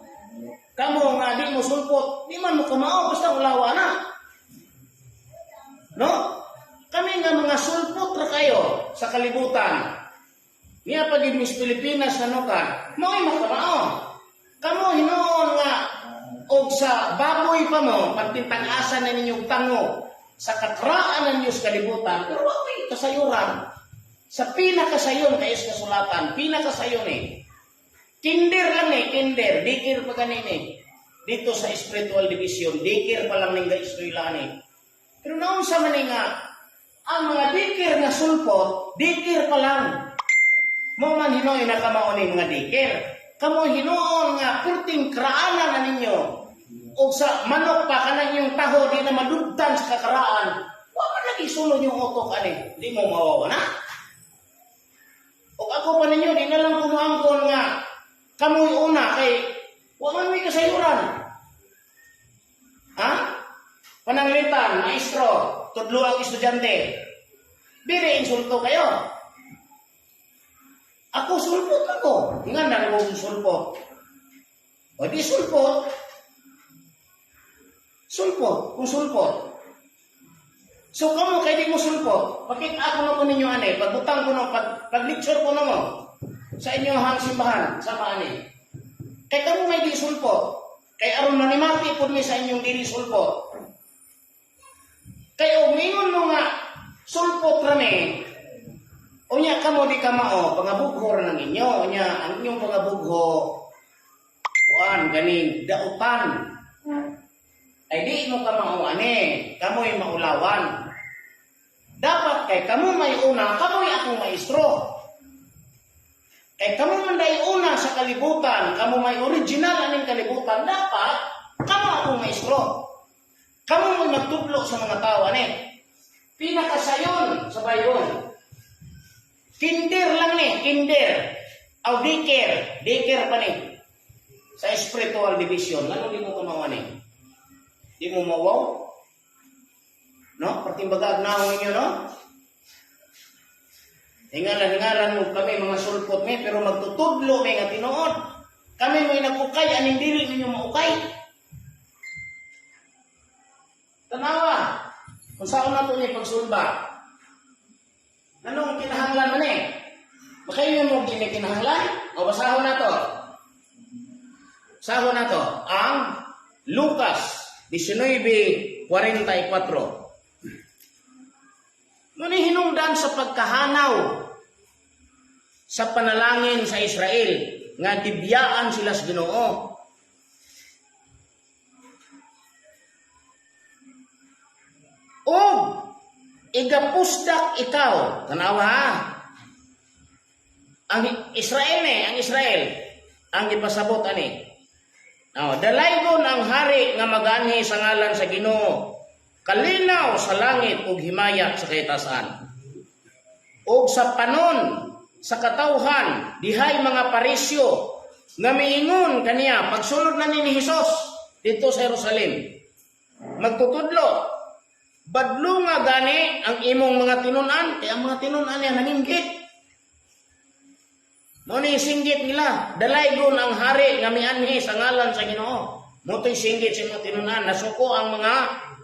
[SPEAKER 1] Kamo nga di mo sulpot, di man mo kamao, basta ulawa na. No? Kami nga mga sulpot ra kayo sa kalibutan. Niya pa din Miss Pilipinas ka, mo'y makamao. Kamo hinuon nga og sa baboy pa mo, pagtintag-asan na ninyong tango, sa katraan ninyo sa kalibutan, pero wala kasayuran. Sa pinakasayon kayo sa kasulatan, pinakasayon Kinder lang kinder, dikir pa ganin Dito sa spiritual division, dikir pa lang ning istoryalan Pero noon sa man nga, ang mga dikir na sulpot, dikir pa lang. Mo man hinoy nakamao ni mga dikir. Kamo hinuon nga purting kraanan na ninyo o sa manok pa kanang yung taho di na madugtan sa kakaraan, wa man lagi sulod yung utok ani, di mo mawawa na. O ako pa ninyo, di na lang kumuangkon nga kamoy una kay wa man may kasayuran. Ha? Pananglitan, maestro, tudlo ang estudyante. Biri insulto kayo. Ako sulpot ako. Nga na mo sulpot. O di sulpot. Sulpot, kung sulpot. So kamo kay di mo sulpot, bakit ako na ko ninyo ani, pagbutang ko no, pag-lecture ko no mo sa inyong hang simbahan, sama ani. Kay kamo may di sulpot, kay aron manimati pud mi sa inyong dili sulpot. Kay umingon mo nga sulpot rami. Unya kamo di kamao, pangabugho ra ng inyo, unya ang inyong pangabugho kuan ganing dautan. Ay di mo kamao ani, kamoy maulawan. Dapat kay kamo may una, kamoy akong maestro. Kay kamo man day una sa kalibutan, kamo may original aning kalibutan, dapat kamo akong maestro. Kamo may magtudlo sa mga tao ani. Pinakasayon sa bayon. Kinder lang ni, kinder. Aw daycare pa ni. Sa spiritual division, ano di mo kumawa ni? Di mo mawaw? No? Pertimbaga agnaw ninyo, no? Hingalan mo kami mga sulpot mi, pero magtutudlo may nga tinuod. Kami may nag-ukay, aning dili ninyo maukay. Tanawa, kung saan na ito niya pagsulba. Anong kinahanglan man eh? Baka yun mo kinahanglan? O basahon na to. Sahon na to. Ang Lucas 19:44. Ngunit hinungdan sa pagkahanaw sa panalangin sa Israel nga dibiyaan sila sa Ginoo. O igapusdak ikaw, tanawa ha. Ang Israel ang ipasabot ani. Dalaygon ang hari nga maganhi sa ngalan sa Ginoo, kalinaw sa langit ug himayat sa kaitasan. Ug sa panon sa katawhan dihay mga parisyo nga miingon kaniya pagsulod na ni Hesus dito sa Jerusalem. Magtutudlo, badlo nga gani ang imong mga tinunan, kaya ang mga tinunan niya nanginggit. Mo ni singgit nila, dalaygon ang hari nga mianhi sa ngalan sa Ginoo. Motoy singgit sa mga tinunan, nasuko ang mga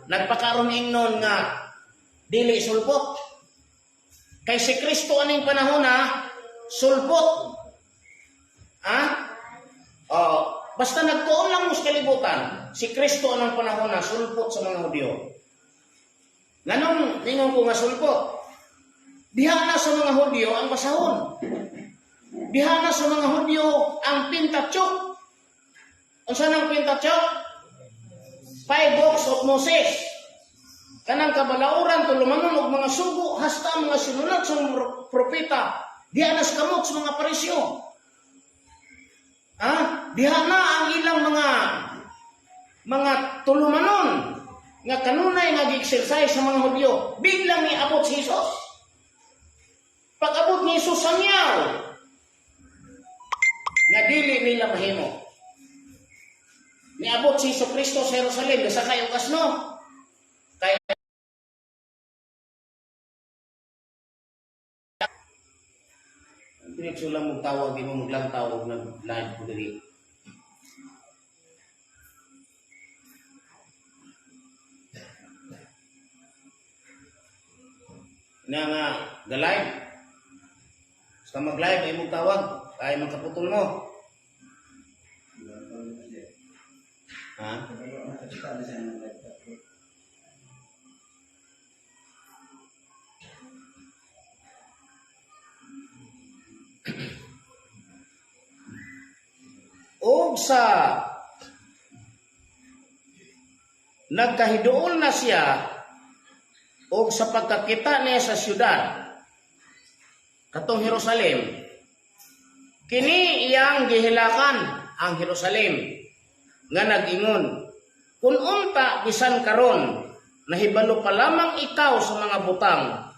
[SPEAKER 1] nagpakaron ingnon nga dili sulpot. Kay si Kristo aning panahon na sulpot. Basta nagtuon lang mo sa kalibutan, si Kristo anong panahon na sulpot sa mga Hudyo. Nganong ningon ko nga sulpot? Diha na sa mga Hudyo ang basahon. Diha na sa mga Hudyo ang Pentateuch. Ang saan ang Pentateuch? 5 books of Moses. Kanang kabalauran to lumanon og mga sugo hasta mga sinunod sa propeta. Diha na sa kamot sa mga parisyo. Diha na ang ilang mga tulumanon nga kanunay nag-exercise sa mga Hudyo. Biglang niabot si Jesus. Pag-abot ni Jesus ang yaw, nga dili nila mahimo. Niabot si Hesus Kristo sa Jerusalem, sa kayo kasno. Kaya diretso lang mong tawag, di mo maglantaw o nag-live ko diri. nga the-live. Basta mag-live ay mong tawag. Kaya magkaputol mo. O sa nagkahiduol na siya o sa pagkakita niya sa syudad katong Jerusalem, kini iyang gihilakan ang Jerusalem nga nag-ingon, Kung unta bisan karon nahibalo pa lamang ikaw sa mga butang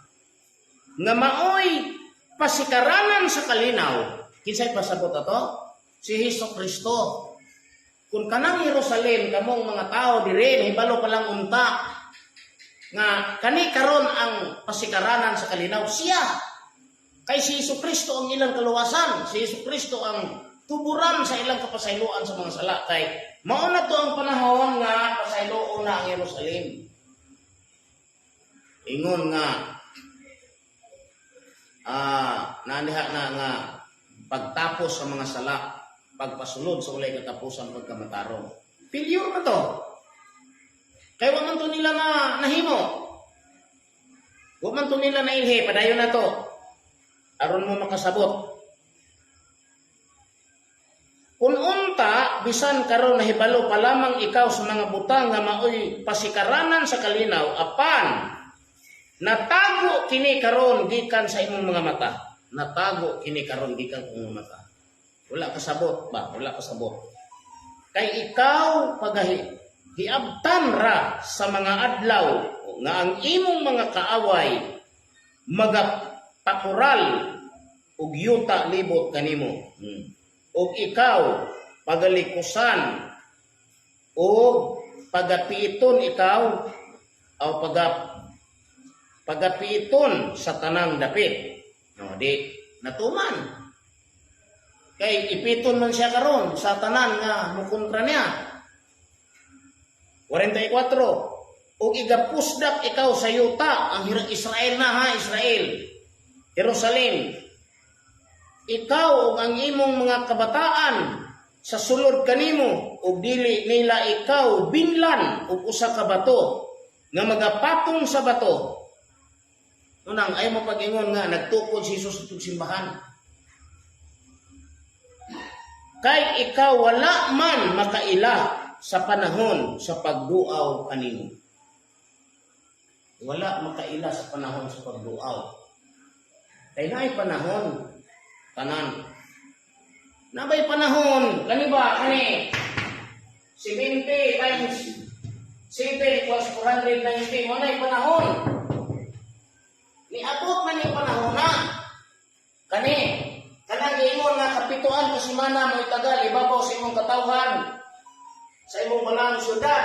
[SPEAKER 1] nga maoy pasikaranan sa kalinaw. Kinsay pasabot ato? Si Hesukristo. Kung kanang Jerusalem kamong mga tao dire nahibalo pa lang unta nga kani karon ang pasikaranan sa kalinaw, siya. Kay si Hesukristo ang ilang kaluwasan, si Hesukristo ang tuburan sa ilang kapasayloan sa mga sala. Kay mao na to ang panahon nga pasayloon na ang Jerusalem. Ingon nga naandiha na nga pagtapos sa mga sala, pagpasulod sa ulay katapusan pagkamatarong. Failure na to. Kaya wag man to nila na nahimo. Wag man to nila na ilhe, padayon na to. Aron mo makasabot. Kung unta, bisan karon nahibalo pa lamang ikaw sa mga butang nga maoy pasikaranan sa kalinaw, apan natago kini karon gikan sa imong mga mata. Natago kini karon gikan sa imong mata. Wala kasabot ba? Wala kasabot. Kay ikaw hiabtan ra sa mga adlaw nga ang imong mga kaaway magapakural ug yuta libot kanimo. Ug ikaw pagalikusan o pagapiiton ikaw o pagapiiton sa tanang dapit. No, di natuman. Kay ipiton man siya karon sa tanan nga mukontra niya. 44. Ug igapusdak ikaw sa yuta ang Israel na ha, Israel. Jerusalem. Ikaw ug ang imong mga kabataan sa sulod kanimo ug dili nila ikaw binlan ug usa ka bato nga magapatong sa bato. Unang ay mo pag-ingon nga nagtukod si Jesus sa simbahan. Kay ikaw wala man makaila sa panahon sa pagduaw kanimo. Wala makaila sa panahon sa pagduaw. Kay naay panahon tanan. Nabay panahon kani ba kani 70 times 7 equals 490 mo nay panahon. Niabot man yung panahon na kani kanang giingon nga kapituan ka semana mo itagal ibabaw sa imong katawhan sa imong balang syudad.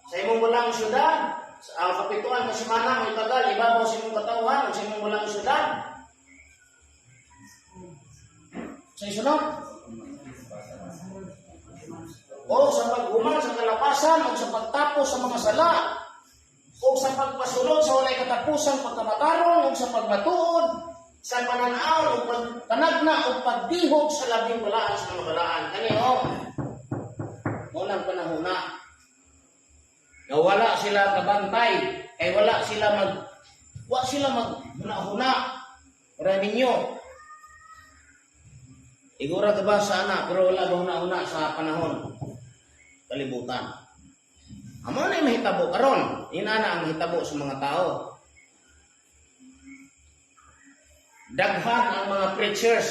[SPEAKER 1] Sa imong balang syudad, ang kapituan ka semana mo itagal ibabaw sa imong katawhan sa imong balang syudad. Sa isunod o sa paghuman sa kalapasan o sa pagtapos sa mga sala o sa pagpasulod sa walay katapusan pagkamatarong o sa pagmatuod sa pananaw o pagpanagna o pagdihog sa labing balaan sa mga balaan. Kaniho, unang panahon na wala sila kabantay, ay wala sila maghuna-huna para ninyo. Igura ka ba sa anak, pero wala huna-huna sa panahon kalibutan. Amo na yung mahitabo karon, inana ang mahitabo sa mga tao. Daghan ang mga preachers.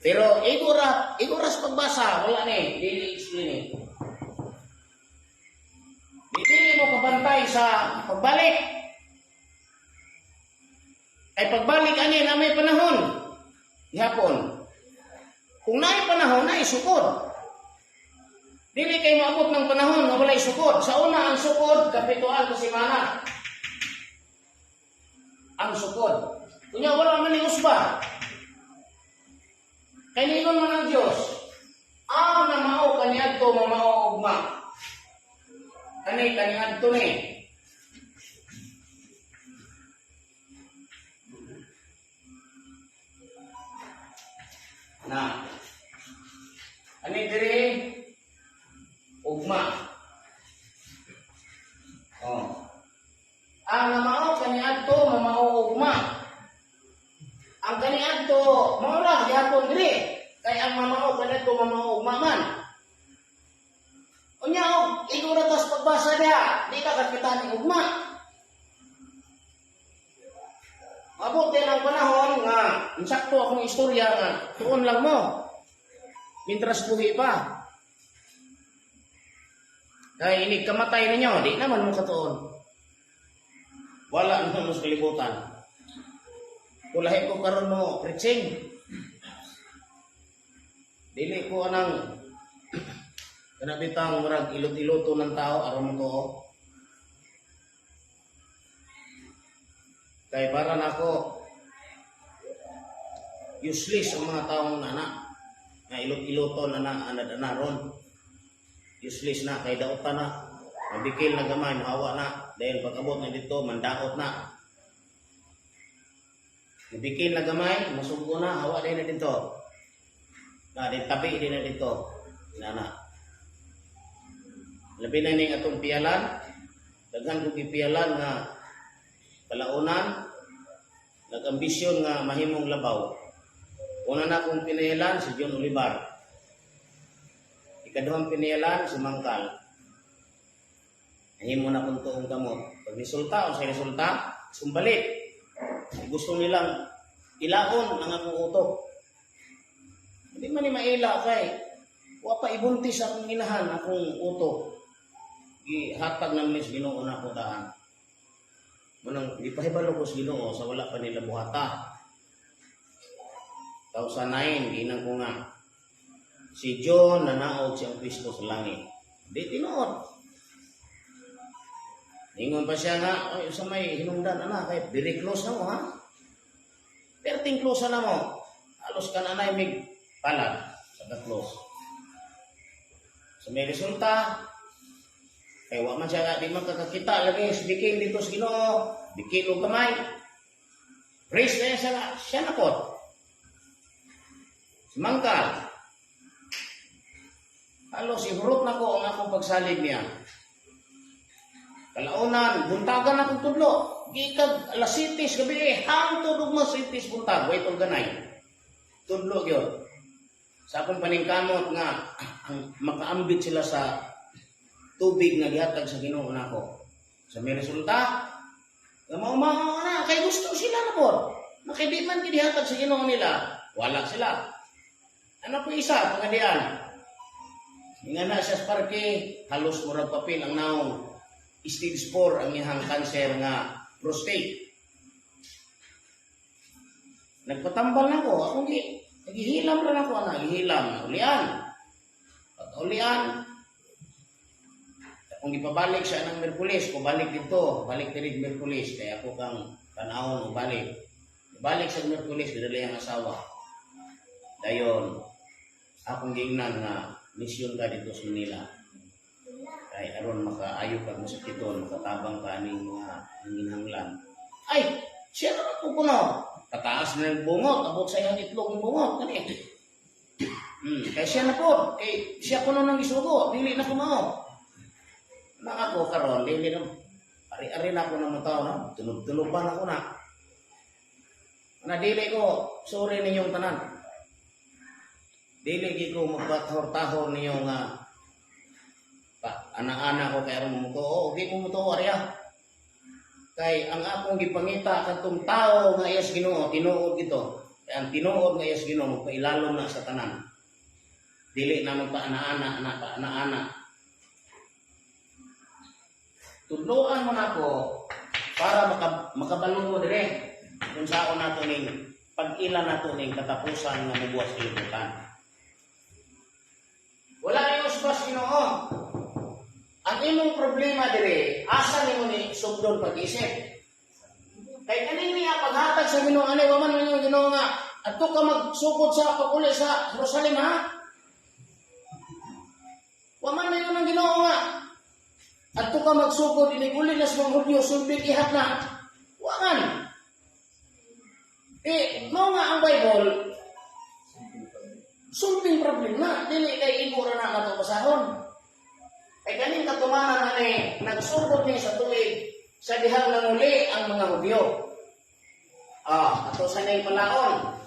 [SPEAKER 1] Pero igura sa pagbasa, wala ni, dili explain. Dili mo kabantay sa pagbalik. Ay pagbalik ani na may panahon. Ihapon. Kung naay panahon na isukod. Dili kay maabot ng panahon na walay sukod. Sa una ang sukod, kapituan ka semana. Ang sukod. Kunya wala man ni usba. Kay ningon man ang Dios. Aw na mao kaniadto mamao ugma. Kaniadto ni. Na. Ani diri ugma. Ang namao kaniadto mamao ugma. Ang kaniadto maura gyapon diri kay ang mamao kaniadto mamao ugma man. Unya igura tas pagbasa dia, di ka kapitan ng ugma. Abot din ang panahon nga insakto akong istorya nga tuon lang mo. mintras buhi pa. Kaya ini kamatay ninyo, di naman mo katuon. Wala naman mo sa kalibutan. Kulahi ko karon mo preaching. Dili ko anang kanabitang murag ilot-iloto ng tao aron mo to. Kay para nako useless ang mga taong nana na ilot-iloto na ron. Useless na kay daot na. Mabikil na gamay, mahawa na. Dahil pag-abot na dito, mandaot na. Mabikil na gamay, masugo na, hawa din na dito. Na, din tabi din na dito. Nana. Labi na ning atong piyalan. Daghan ko gipiyalan nga palaunan. Nag-ambisyon nga mahimong labaw. Una na akong pinayalan si John Olivar. Ikaduhang pinayalan si Mangkal. Nahimo na kung tuong gamot. Pag resulta o sa resulta, sumbalik. Gusto nilang ilaon ang akong utok. Hindi man ni maila kay wapa ibuntis akong inahan, akong utok. Ihatag namin sa Ginoo na ako daan. Manang di pahibalo ko sa Ginoo sa wala pa nila buhata. Tausa 9, ginang ko nga. Si John nanaog siyang Kristo sa langit. Di tinuod. Ingon pa siya nga, oy, sa may hinungdan, ana, kay very close na mo, ha? Perting close na mo. Halos ka na na may palad sa close. So may resulta, kay wa man siya nga, di man kakakita lagi, biking dito sa Ginoo, biking o kamay. Praise na siya nga, siya na po. Si Mangkal. Halos, ihurot na ko ang akong pagsalig niya. Kalaunan, buntagan akong tudlo. Gikag alas 7 gabi, hangtod ug mas 7 buntag, way tol ganay. Tudlo gyud. Sa akong paningkamot nga makaambit sila sa tubig nga gihatag sa Ginoo nako. Sa may resulta, mao na kay gusto sila na po. Makidi man gihatag sa Ginoo nila, wala sila. Ano po isa pangadian? Nga na siya sa parke, halos murag papel ang naong stage 4 ang ihang cancer nga prostate. Nagpatambal na ko. Ako nagihilam rin ako. Nagihilam. Ulian. Pag-ulian. Kung ipabalik siya ng Merkulis, kung balik dito, balik din Merkulis. Kaya ako kang tanawon o balik. Balik sa Merkulis, dinala yung asawa. Dayon, akong giingnan na misyon ka dito sa Manila. Kay aron makaayo ka mo sa kiton, makatabang ka ning mga nanginhanglan. Ay, siya na po kuno. Kataas na ng bungot, abot sa iyang itlog ng bungot. Kani. Kay siya na po. Kay siya kuno nang isugo. Dili na kumao. Na ako karon, dili na. Ari-ari na ako ng mataw na. Tunog-tunuban ako na. Na dili ko, sorry ninyong tanan. Dili ko magpatahor-tahor ninyo nga anak-anak ko kay aron mo to, okay mo to arya. Kay ang akong gipangita kadtong tao nga iyas Ginoo, tinuod gito. Kay ang tinuod nga iyas Ginoo magpailalom na sa tanan. Dili na magpa-ana-ana, ana-ana. Tudloan mo nako para makabalo mo dire kung saon nato ning pag-ila nato ning katapusan nga mubuwas kalibutan. Wala yung usbas Ginoo. Ang imong problema dire, asa nimo ni sugdon pag-isip? Kay kaning niya paghatag sa Ginoo ani wa man yung Ginoo nga adto ka magsugod sa pag-uli sa Jerusalem ha? Wa man yung ang Ginoo nga adto ka magsugod ini-uli na sa mga Hudyo sulbit ihat na. Wa man. Mao nga ang Bible sulbing problema dili kay ibo ra na nato basahon. Ay ganing katumanan na ni nagsugod niya sa tuig sa dihang nanguli ang mga Hudyo. Ato sa nang palaon.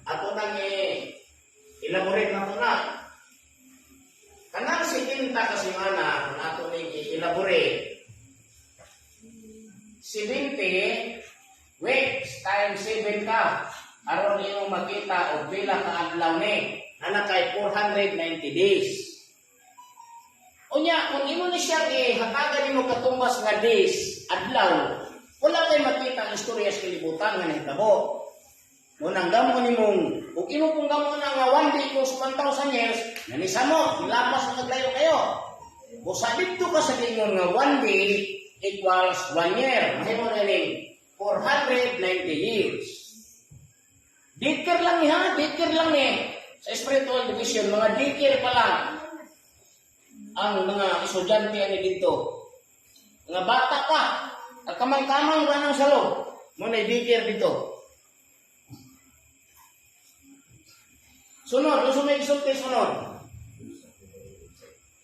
[SPEAKER 1] Ato nang elaborate na ito na. Kanang si Tinta Kasimana, ato nang elaborate. 70 weeks times 7 ka. aron imo makita og pila ka adlaw ni ana kay 490 days. Unya kung imo ni siya hatagan nimo katumbas nga days adlaw, wala kay makita ang istorya sa kalibutan nga nahitabo. Munang gamon nimong ug imo pong gamon na nga 1 day equals 1,000 years, nanisamo ilapas na naglayo kayo. Busa dito ka sa gingon nga 1 day equals 1 year. Mahimo na ning 490 years. Dikir lang ha, dikir lang ni. Sa spiritual division, mga dikir pa lang ang mga estudyante ani dito. Mga bata pa, at kamang-kamang ba ng salo, muna dikir dito. Sunod, gusto may isulti sunod.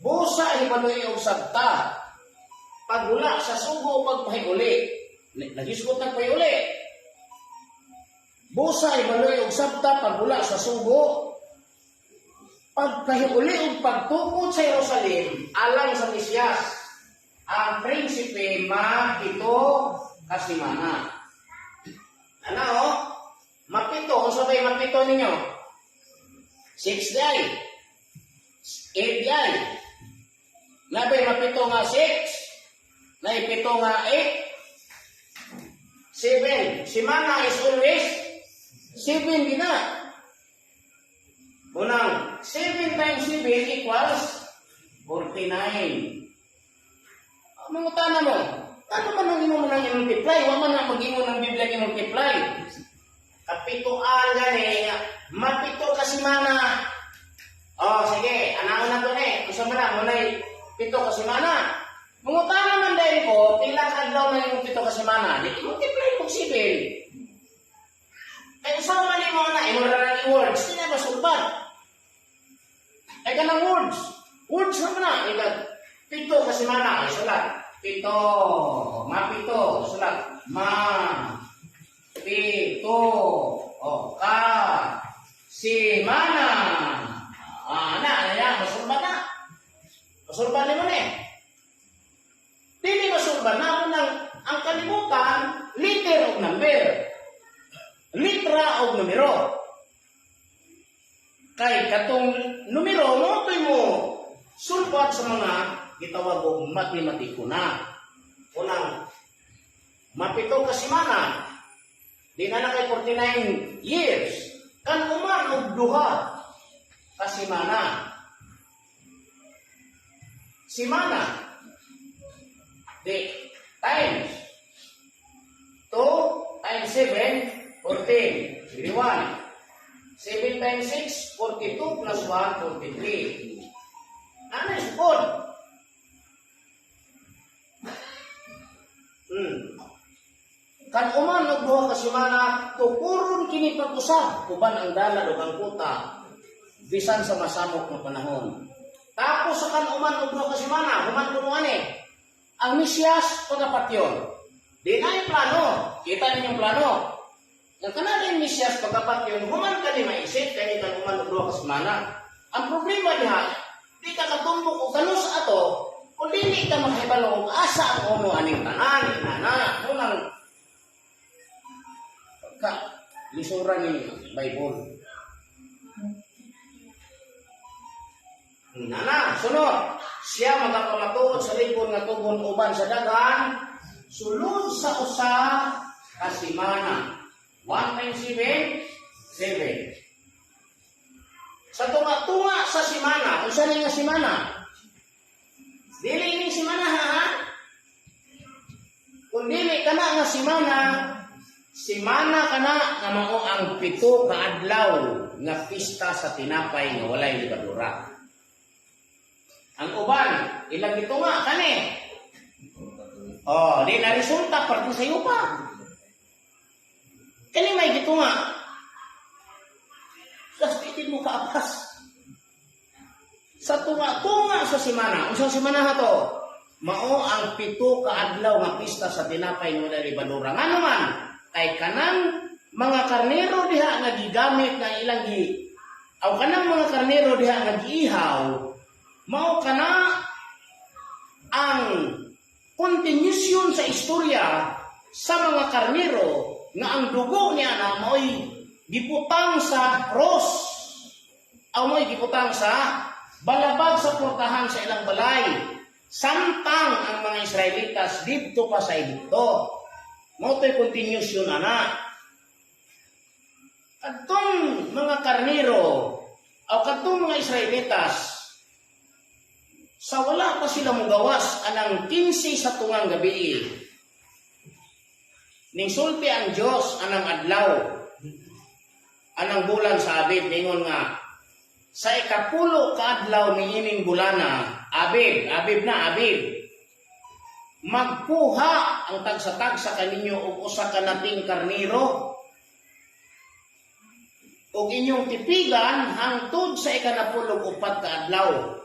[SPEAKER 1] Busa ibaloy og sabta. Pagula sa sugo o pagpahiguli. Nagisgot na pahiguli. Busa ibaloy og sabta pagula sa sugo. Pagpahiguli og pagtukod sa Jerusalem alang sa Mesiyas. Ang prinsipe mapito kasimana. Ano? Mapito. Kung sabay mapito ninyo? 6 day. 8 day. Labay mapito nga 6. Naipito nga 8. 7. Simana is always 7 din na. Unang 7 times 7 equals 49. Mangutana mo, ano man ang imo nang i-multiply? Wa man na mag-ingon ng Biblia i-multiply. Kapituan gani, mapito kasi mana. Oh, sige, anaon na to ni. Usa man na munay pito kasi mana. Mangutana man dahil ko, pila ka adlaw na yung pito kasi mana. Di multiply mo 7. Ay usaw man mo na imo ra ng words, di na masulbad. Ay kanang words. Words naman na ilag pito kasi mana, ay sulat. Pito, mapito, sulat. Pito, o ka, si mana. Masurban na. Masurban ni mo na eh. Dili masurban na ang kalimutan, liter o number. Litra o numero. Kay katong numero, mo mo sulpat sa mga gitawag og matematiko na. Unang mapito ka simana. Di na kay 49 years. Kan umar og duha ka simana. Simana. Di times 2 times 7, 14. 1. 7 times 6, 42 plus 1, 43. Ano yung spod? Kan uman og duha ka semana tukuron kini pag-usab uban ang dala ug ang kuta bisan sa masamok nga panahon. Tapos sa kan uman og duha ka semana human kuno ani ang Mesiyas pagapatyon. Di na yung plano. Kita ninyong plano. Ang kanang Mesiyas pagapatyon human kani maisip kani kan uman og duha ka semana. Ang problema diha di ka katumbok og kanus ato kung dili ka makahibalo og asa ang uno aning tanan inana unang ka lisura ni Bible. Nana, sunod. Siya magapamatuod sa likod nga tubon uban sa dagan, sulod sa usa ka semana. 1 times 7, 7. Sa tunga-tunga sa semana, usa ni nga semana. Dili ning semana ha? Kung dili kana nga semana kana nga mao ang 7 ka adlaw nga pista sa tinapay nga walay libadura. Ang uban ilang gitunga kani. Oh, di na resulta parte sa iyo pa. Kani may gitunga. Sastitin mo kaapas. Sa tunga-tunga sa semana, unsang semana ha to? Mao ang 7 ka adlaw nga pista sa tinapay nga walay libadura. Ngano man? Kay kanang mga karnero diha nga gigamit nga ilang aw kanang mga karnero diha nga giihaw mao kana ang continuation sa istorya sa mga karnero nga ang dugo niya na mao'y giputang sa cross. Amoy giputang sa balabag sa portahan sa ilang balay. Samtang ang mga Israelitas dito pa sa Egypto. Moto'y continuation ana. Kadtong mga karniro o kadtong mga Israelitas sa wala pa sila mugawas anang 15 sa tungang gabi. Ning sulti ang Dios anang adlaw. Anang bulan sa Abib ningon nga sa ikapulo ka adlaw ni ining bulana, Abib, magkuha ang tagsa-tagsa kaninyo og usa ka nating karniro ug inyong tipigan hangtod sa ikanapulo upat ka adlaw.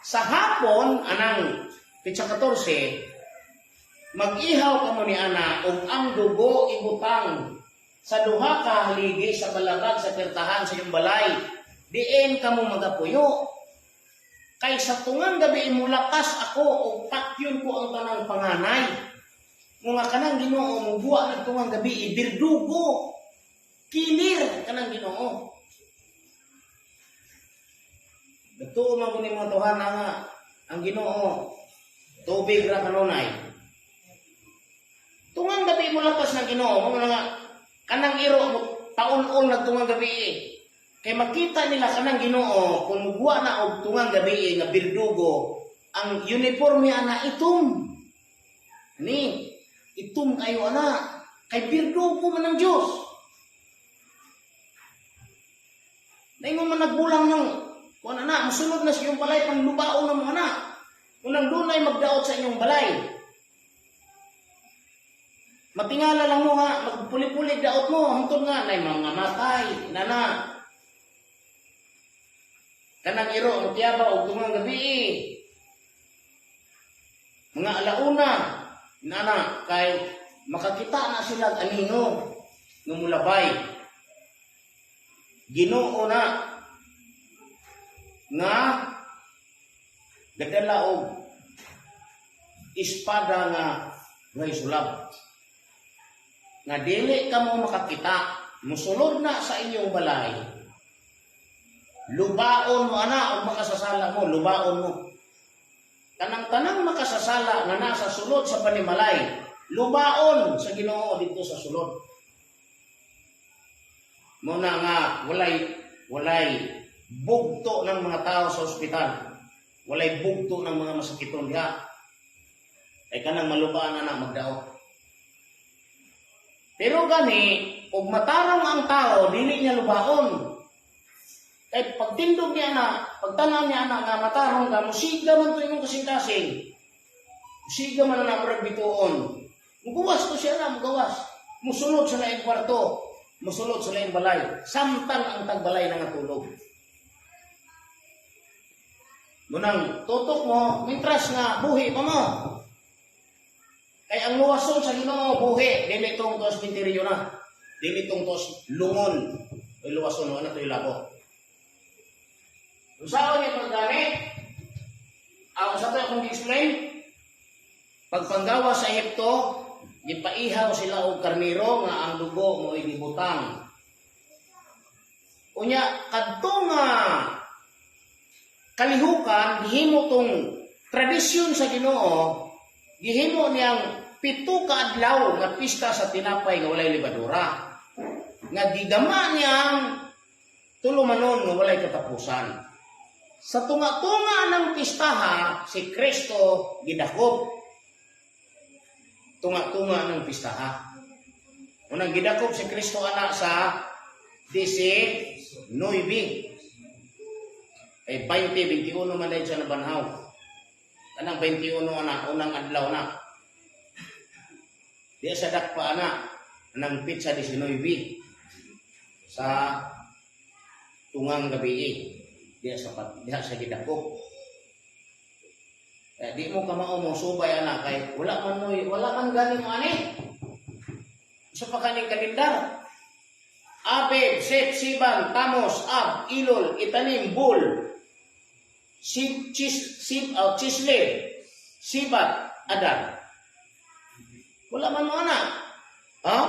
[SPEAKER 1] Sa hapon anang pitsa 14 mag-ihaw kamo ni ana ug ang dugo ibutang sa duha ka haligi sa balabag sa pertahan sa iyong balay. Diin kamo magapuyo. Kay sa tungang gabi mulakas ako o patyon ko ang tanang panganay. Mga kanang Ginoo mubuwa ng tungang gabi ibirdugo. Kilir kanang Ginoo. Dito man kuning mga tuhan nga ang Ginoo tubig ra kanunay. Tungang gabi mulakas ng Ginoo mga kanang iro taon-on nagtungang gabi. Kay makita nila kanang Ginoo kung mugwa na og tungang gabi nga birdugo ang uniforme ana itom. Ni itom kayo ana kay birdugo man ang Dios. Naingon man nagbulang ng kuan ana mosunod na sa iyong balay panlubaon ng mga anak. Unang dunay magdaot sa inyong balay. Matingala lang mo ha, magpuli-puli daot mo, hangtod nga, nay mga matay, nana. Kanang iro, magtiyaba, o tungang gabi. Mga alauna, nana, kay makakita na sila anino, numulabay. Ginoo na, nga, gadala og espada nga ngay sulab. Nga dili ka mo makakita, musulod na sa inyong balay. Lubaon mo ana o makasasala mo, lubaon mo. Tanang-tanang makasasala nga nasa sulod sa panimalay, lubaon sa Ginoo dito sa sulod. Muna nga walay bugto ng mga tao sa ospital. Walay bugto ng mga masakiton diha. Ay kanang malubaan na magdaot. Pero gani, ug matarong ang tao, dili niya lubaon. Kay pagtindog niya na, pagtanaw niya na nga matarong ka, musiga man ito yung kasing-kasing. Musiga man na murag bituon. Mugawas to siya na, mugawas. Musulod sa laing kwarto, musulod sa laing balay. Samtang ang tagbalay na natulog. Munang tutok mo, mintras nga, buhi pa mo. Kay ang luwason sa Ginoo buhi, dili tong tos pinteriyo na. Dili tong tos lungon. O luwason mo, ano ito yung labo. Kung saan niya paggamit, kung sa ito akong di-explain, pagpanggawa sa Egypto, gipaihaw sila og karniro nga ang dugo mo ibutang. Unya, kadto nga kalihukan, gihimo tong tradisyon sa Ginoo, gihimo niyang 7 ka adlaw nga pista sa tinapay nga walay libadura. Nga gigama niyang tulumanon nga walay katapusan. Sa tunga-tunga ng pistaha, si Kristo gidakop. Tunga-tunga ng pistaha. Unang gidakop si Kristo anak sa 19. Ay 20, 21 man dahil siya nabanhaw. Kanang 21 anak, unang adlaw na. Diya sa dakpa anak, ng pizza 19 sa tungang gabi. Diya sa gidakop. Di mo kamao mo subay anak kay wala man ganing ani. Sa pakaning kalendar. Abib, Set, Siban, Tamos, Ab, Ilol, Itanim, Bul, Chisle, Sibat, Adar. Wala man mo anak. Ha?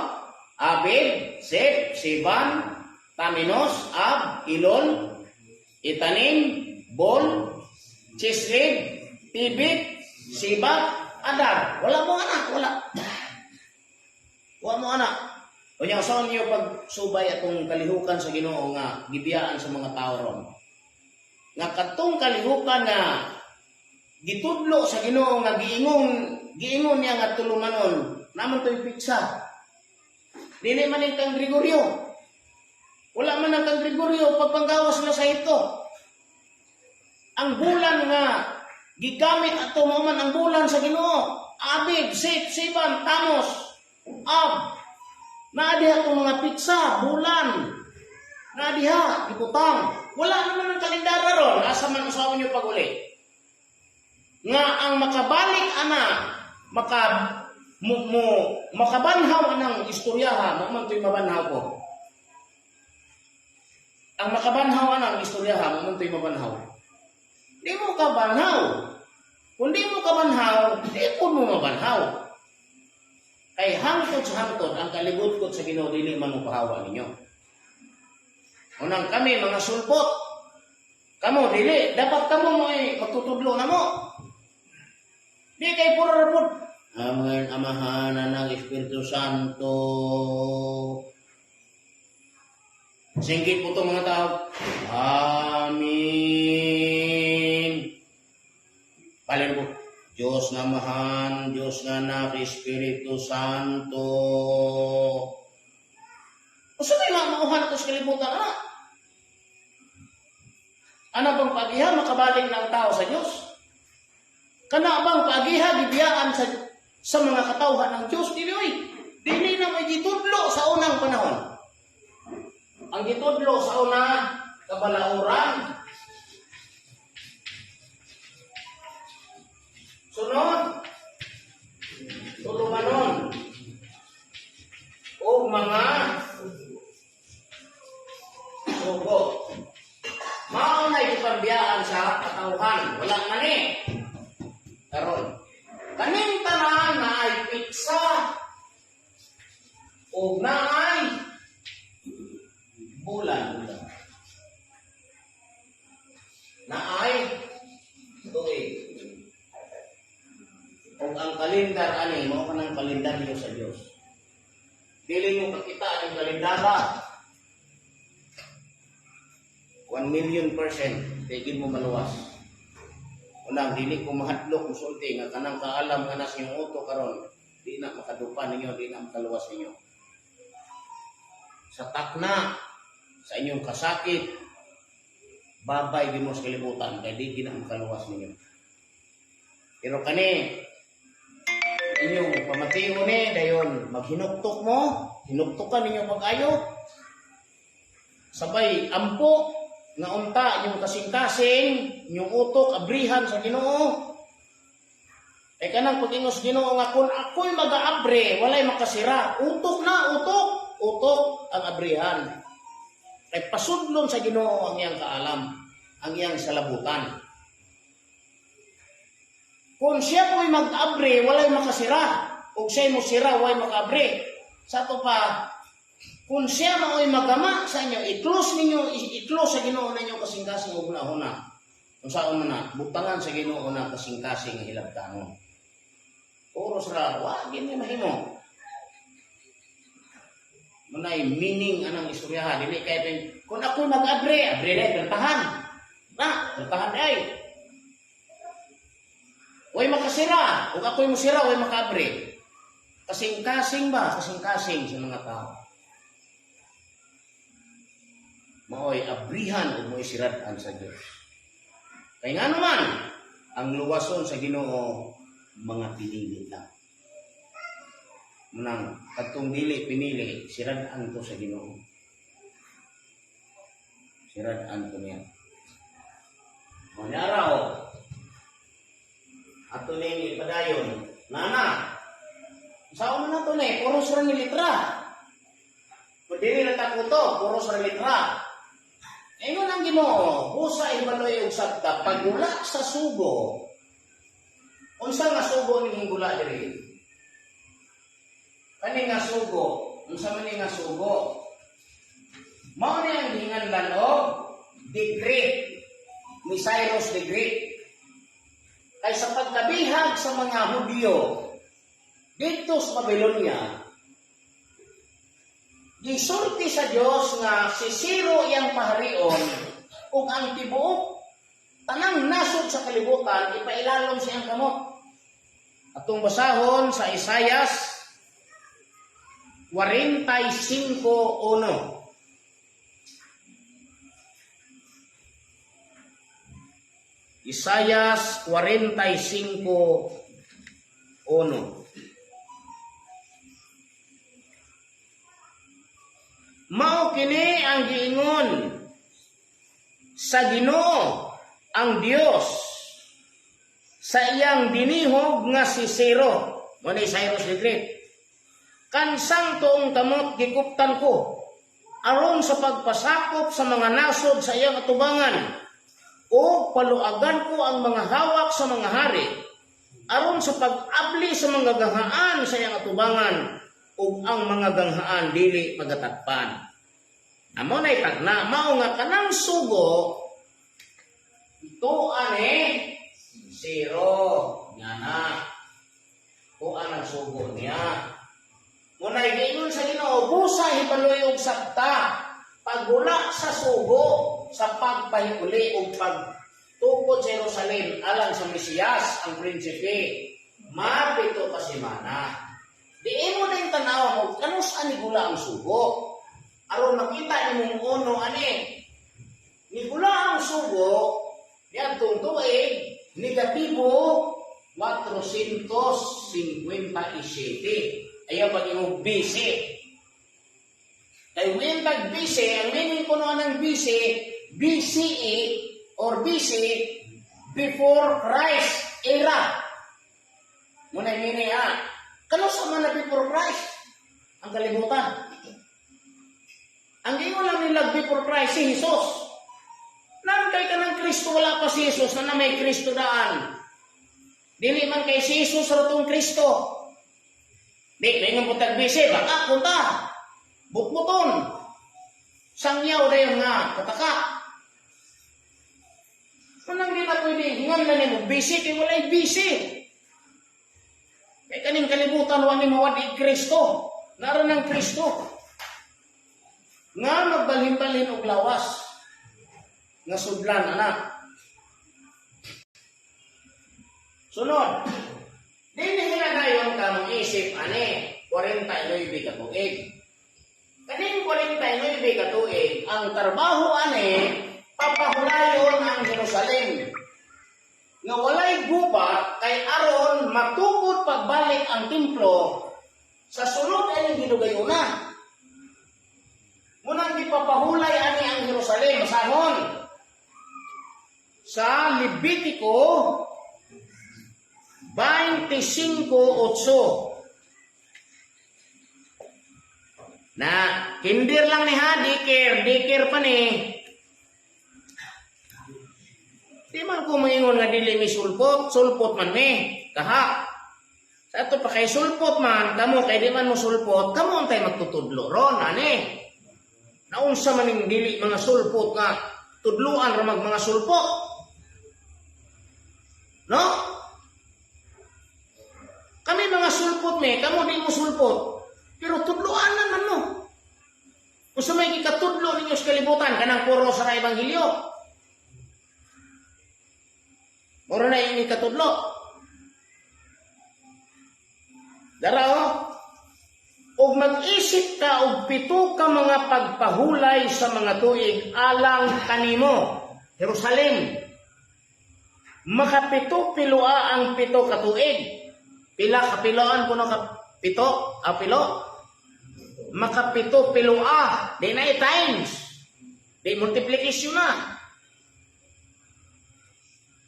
[SPEAKER 1] Abib, Sep, Siban, Taminos, Ab, Ilon, Itanim, Bol, Chisrid, Tibit, Sibak, Adar. Wala mo anak, wala. Wala mo anak. O niya, saan niyo pagsubay atong kalihukan sa Ginoo nga gibiyaan sa mga tao ron? Nga katong kalihukan nga gitudlo sa Ginoo nga giingon niya nga tulumanon, naman to'y piksa. Dili man kang Gregorio. Wala man ang kang Gregorio pagpanggawas na sa ito. Ang bulan nga gigamit ato mo man ang bulan sa Ginoo. Abib, Sep, Siban, Tamos, Ab. Naadiha itong mga piksa, bulan. Naadiha, ibutang. Wala naman ang kalendara ron. Asa man usawan niyo pag-uli. Nga ang makabalik makabanhaw anang istoryaha, mo man to'y mabanhaw ko. Ang makabanhaw anang istoryaha, mo man to'y mabanhaw. Di mo kabanhaw. Kung di mo kabanhaw, di po mo mabanhaw. Kay hangtod sa hangtod, ang kalibot-kot sa Ginoo dili man mo pahawa ninyo. Unang kami, mga sulpot. Kamo, dili. Dapat kamo mo magtutudlo na mo. Di kay puro rapod. Amen, amahanan ng Espiritu Santo. Singkit po itong mga tao. Amin. Palin po. Diyos nga mahan, Diyos nga anak, Espiritu Santo. O saan may mauhan ito sa kalibutan, anak? Ano bang pag-iha, makabalik ng tao sa Diyos? Kana bang pag-iha, bibiyaan sa mga katawhan ng Diyos? Dili na may gitudlo sa unang panahon. Ang gitudlo sa una, kabalauran. Sunod, tulumanon. O mga sugo. Maunay ipambiyaan sa katawhan. Wala man karon. Kaning tanan na ay piksa o na ay bulan. Na ay tuig. O ang kalendar ani mo kanang kalendar niyo sa Dios. Dili mo kakita ang kalendara. 1,000,000% tigil mo maluwas. Unang dili ko mahadlok musulti nga kanang kaalam nga nas yung uto karon di na makadupa ninyo, di na makaluwas ninyo. Sa takna sa inyong kasakit babay di mo sa kalibutan kay di na makaluwas ninyo. Pero kani inyong pamatiyo ni dayon maghinuktok mo, hinuktokan ninyo pag-ayo. Sabay ampo nga unta inyong kasing-kasing, inyong utok abrihan sa Ginoo. Kay kanang pag-ingos Ginoo nga kun ako'y mag-aabre, walay makasira. Utok na, utok ang abrihan. Kay pasudlon sa Ginoo ang iyang kaalam, ang iyang salabutan. Kung siya po'y mag-abre, walay makasira. Kung siya'y mo sira, walay makabre. Sa to pa, kung siya mao'y magama sa inyo, i-close sa Ginoo ninyo kasing-kasing o huna-huna. Kung saan mo na, butangan sa Ginoo na kasing-kasing hilabtangon. Puro sira, wag yun mahimo. Manay meaning anang istoryahan. Dili kaya kung ako'y mag-abre, abre na, bertahan. Bertahan ay. Huwag makasira. Kung ako'y masira, huwag makabre. Kasing-kasing ba? Kasing-kasing sa mga tao. Mao'y abrihan o mo'y siratan sa Diyos. Kaya nga naman, ang luwason sa Ginoo, mga pinili lang. Manang, katong pinili, siratan ko sa Ginoo. Siratan ko niya. Manyara o, ato ni padayon, nana, saan mo na ito na puro sa litra. Kung dili na takuto, puro sa litra. Ngayon ang Ginoo, busa ibaloy yung sabta, pagula sa sugo, unsa nga sugo ni gula diri? Kani nga sugo, unsa man nga sugo. Mao ni ang hinganlan og decree ni Cyrus the Great. Kay sa pagkabihag sa mga Hudyo dito sa Babylonia, gisulti sa Dios nga si Ciro iyang paharion ug ang tibuok tanang nasod sa kalibutan ipailalom siyang kamot. Atong basahon sa Isaias 45:1. Isaias 45:1. Mao kini ang giingon sa Ginoo ang Dios sa iyang dinihog nga si Ciro, mo ni Cyrus the Great. Kansang tuong tamot gikuptan ko aron sa pagpasakop sa mga nasod sa iyang atubangan o paluagan ko ang mga hawak sa mga hari aron sa pag-abli sa mga ganghaan sa iyang atubangan ug ang mga ganghaan dili magatakpan. Amo nay tagna mao nga kanang sugo ito ani Ciro ngana o anang sugo niya. Munay giingon sa Ginoo busa hibaloy og sabta pagula sa sugo sa pagpahikuli ug pagtukod sa Jerusalem alang sa Mesiyas ang prinsipe mapito ka semana. Diin mo na yung tanaw mo, kanus ani gula ang sugo. Aron makita ni mong uno ani. Ni gula ang sugo, yan tuig, negatibo 457. Ayaw pag-iwag bisi. Kaya when pag-bisi, ang meaning ko noon ng bisi, BCE or BC, before Christ era. Muna yung meaning kano sa man na before Christ? Ang kalibutan. Ang ingon lang nila before Christ, si Jesus. Nangkay ka ng Kristo, wala pa si Jesus na may Kristo daan. Dili man kay si Jesus ratong Kristo. Di, may nang putag bisi, baka punta. Bukbuton. Sangyaw rin nga, kataka. Manang di na pwede, hingan na mo, bisi, kaya wala'y bisi. Kaya kaning kalibutan, wani mawadi Kristo. Naroon ng Kristo. Nga magbalhin-balhin og lawas. Nga sudlan, anak. Sunod. Dili hinagayon ka mong isip, 49 ka tuig. Kaning 49 ka tuig, ang trabaho papahulayon ang Jerusalem. Nga walay gubat, kay aron matugod pagbalik ang templo sa sunod ay ginugayuna. Munang ipapahulay ani ang Jerusalem, sahon. Sa Levitico 25:8. Na, kindir lang ni dikir pa ni. Di man ko maingon nga dili mi sulpot man mi. Kaha. Sa ato pa kay sulpot man, kamo kay di man mo sulpot, kamo untay magtutudlo ron, ani. Naunsa man ning dili mga sulpot nga tudluan ra mga sulpot. No? Kami mga sulpot kamo di mo sulpot. Pero tudluan naman mo. Kung sa may ikatudlo ninyo sa kalibutan, kanang puro sa ebanghelyo. Moro na yung ikatudlo. Dara og mag-isip ka og 7 ka mga pagpahulay sa mga tuig alang kanimo, Jerusalem. Makapito pilua ang 7 ka tuig. Pila kapiloan kuno ka 7? Pilo? Makapito pilua. Di na times. Di multiplication na.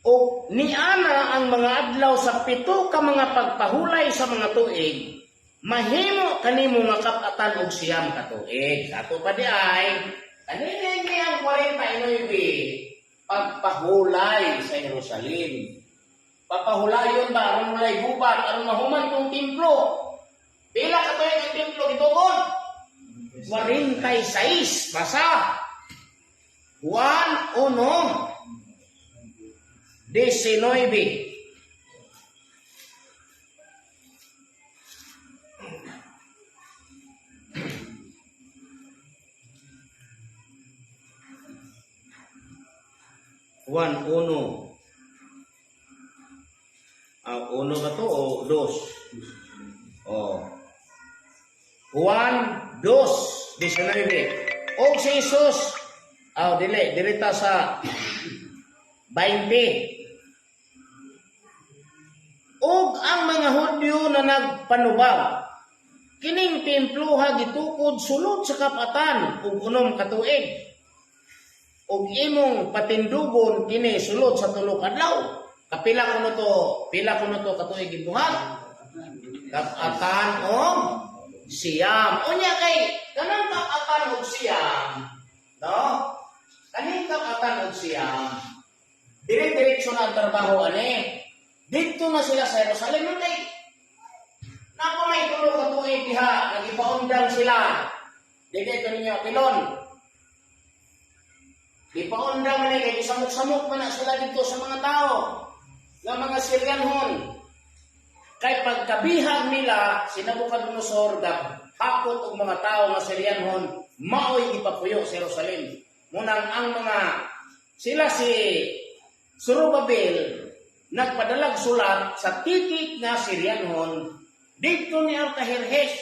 [SPEAKER 1] O niana ang mga adlaw sa 7 ka mga pagpahulay sa mga tuig. Mahimo kanimo nga kapatan og siyam ka tuig. Ato pa di ay kanini ang 49 pagpahulay sa Jerusalem. Papahulayon ba aron walay gubat aron mahuman tong templo. Pila ka tuig ang templo gitugon? 46. Basa. Juan 1:19. Juan 1. Uno ba to o dos? Oh. Juan 2:19. O si Jesus, dirita sa 20. Og ang mga Hudyo na nagpanubag, kining templuha gitukod sulod sa kapatan ug 6 ka tuig. Og imong patindugon kini sulod sa 3 ka adlaw. Kapila kuno to katuig gibuhat. Kapatan og siyam. Unya kay kanang kapatan og siyam, no? Kaning kapatan og siyam, dire-diretso na ang trabaho ani. Dito na sila sa Jerusalem kay nako may 3 ka tuig diha, nagipaundang sila. Dito ninyo pilon. Ipaundang man kay samok-samok man na sila dito sa mga tao, nga mga Siryanhon. Kay pagkabihag nila si Nabucodonosor hapot og mga tao nga Siryanhon maoy ipapuyo sa Jerusalem. Munang ang mga sila si Zorobabel nagpadalag sulat sa titik nga Siryanhon dito ni Artajerjes,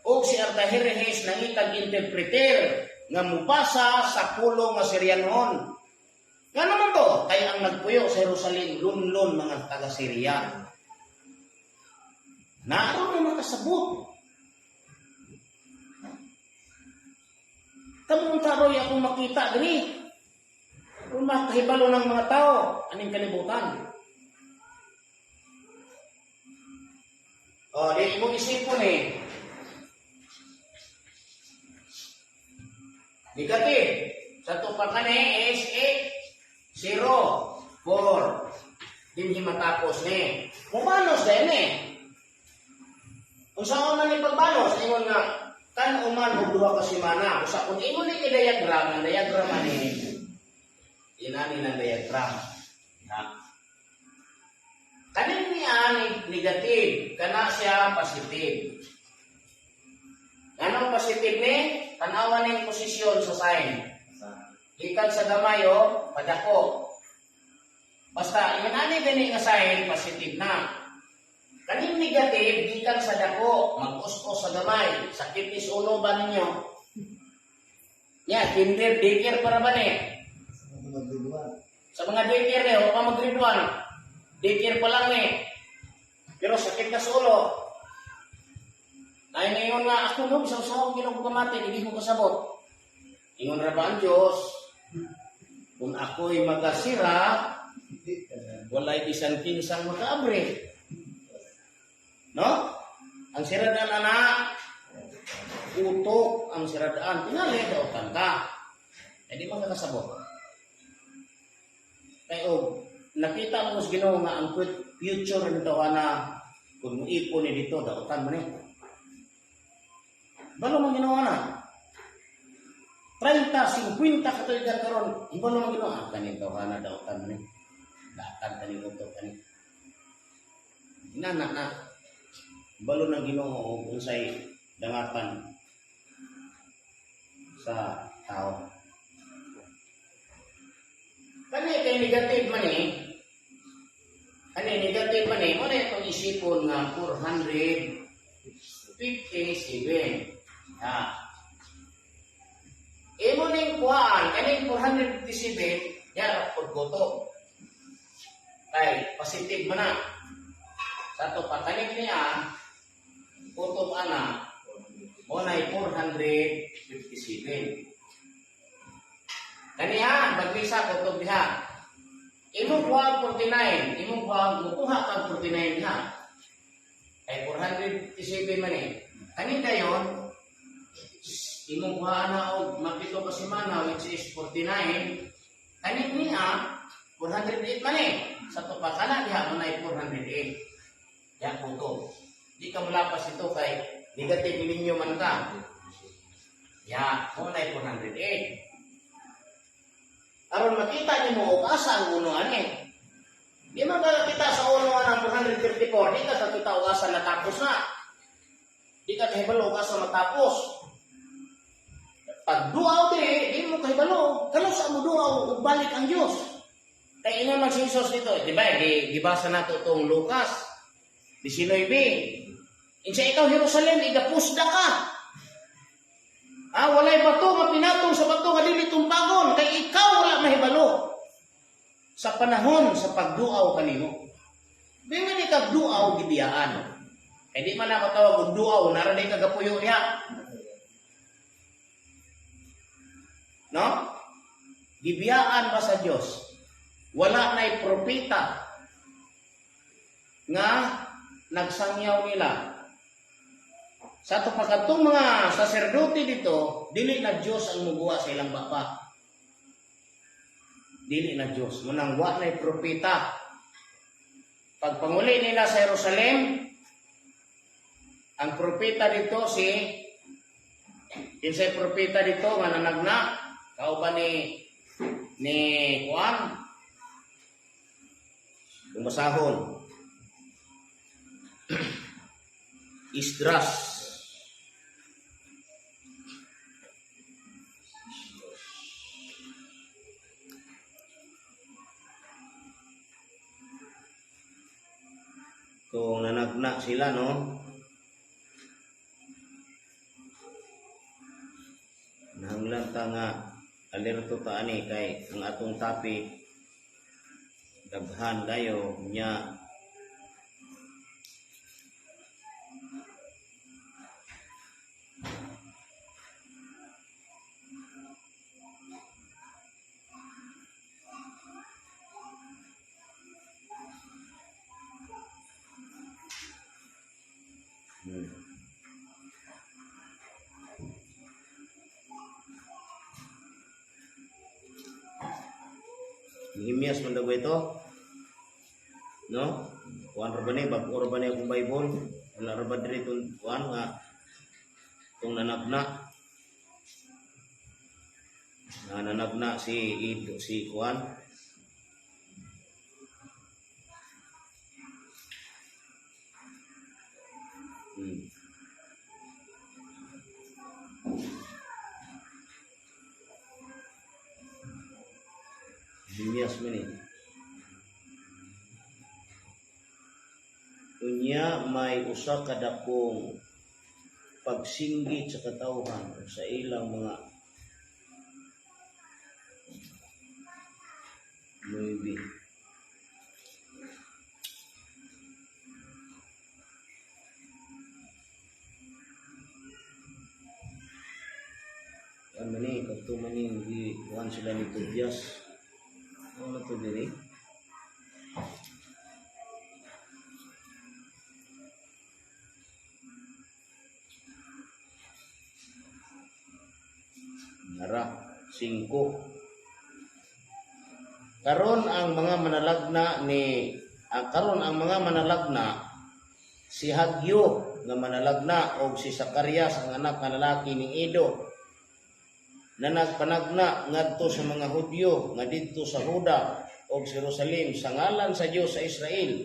[SPEAKER 1] o si Artajerjes nangitag interpreter nga mupasa sa pulong nga Siryanhon. Nga naman to, kaya ang nagpuyo sa Jerusalem, lunlon mga taga-Syria. Naroon na makasabot. Kamong taroy akong makita gani. Kung makahibalo ng mga tao, aning kalibutan. Di mo isipon negative. Satu pakane is 8, 0, 4. Din matapos ni. Mumanos din Kung saan man ni pagbanos, ingon nga, kan uman og duha ka semana. Usa kun ingon ni diagram, ang diagram ani. Inani ng diagram. Kanin niya negative, kana siya positive. Anong positive ni? Tanawan ng posisyon sa sign. Ikan sa gamayo, padako. Basta, inani gani nga sign, positive na. Kaning negative, ikan sa dako, mag-us-us sa gamay. Sakit is ulo ba ninyo? Kinder, daycare para ba ni? Sa mga daycare ni, o pa mag-grade 1. Daycare pa lang ni. Pero sakit na sa ulo. Ay ngayon nga ako no, isaw-saw ginong kamati, hindi mo kasabot. Ingon ra ba ang Diyos, kung ako'y magasira, walay bisan kinsang makaabre. No? Ang siradaan anak, utok ang siradaan, tingali daw ka. Hindi mo kasabot. Kaya nakita mo sa Ginoo nga ang future nito na kung mo ipon ni dito, dautan mo ni. Balo mo ginawa na. 30, 50 katuigan karon, ibalo mo ginawa. Ganito ka na dautan mo ni. Datan ka ni utok ka ni. Na. Balo na Ginoo unsay dangatan sa tao. Kani kay negative man mo na itong isipon nga 457. Imo ning kuhaan, kaning 457, yan, pagkoto. Ay, positive mo na. Sa ito, patanig niya, kutob ana, mo na 457. Kaniha, baglisa, kutob diha. Imong kuha 49, imong kuha kang 49 diha. Ay, 457 man Kanin dayon, imong kuha na og mapito ka semana which is 49. Kanin niya 408 man Sa tupa kana diha mo na 408. Ya kuto. Di ka mulapas ito kay negative ninyo man ka. Ya, mo na 408. Aron makita niyo mo og asa ang unuan eh. Di man kita sa unuan ng 434, di ka kita og asa natapos na. Di ka kahibalo og asa matapos. Pag duaw di mo kahibalo. Kalau sa mo duaw og balik ang Dios. Kay ina man si Jesus dito, di ba? Gibasa nato tong Lucas 19. Insa ikaw Jerusalem, igapusda ka. Walay bato nga pinatong sa bato nga dili tumbagon kay ikaw wala mahibalo sa panahon sa pagduaw kanimo. Dinga di kag duaw gibiyaan. Kay di man na matawag og duaw nara di kagapuyo niya. No? Gibiyaan ba sa Dios? Wala na'y propeta nga nagsangyaw nila. Sa ito pagkatong mga saserdote dito, dili na Diyos ang muguwa sa ilang bapa. Dili na Diyos. Munang wa na'y propeta. Pag panguli nila sa Jerusalem, ang propeta dito kinsay propeta dito nga nanagna, kauban ni Juan, bumasahon. Isdras. Kung nanagna sila, no? Nahanglan ta nga alerto ta ani kay ang atong topic daghan kayo nya Nehemias man daw ito. No? Kuan ra ba ni bag-o ra ba ni akong Bible? Wala ra ba diri tong kuan nga tong nanagna. Nanagna si kuan. Nehemias man eh. Unya may usa ka dakong pagsinggit sa katawhan sa ilang mga maybe ano ni kadto man ni kuan sila ni Tobias. Ano to diri? Nara 5. Karon ang mga manalagna si Hagyo nga manalagna og si Zacarias ang anak nga lalaki ni Ido na nagpanagna ngadto sa mga Hudyo nga didto sa Huda o Jerusalem sa ngalan sa Dios sa Israel.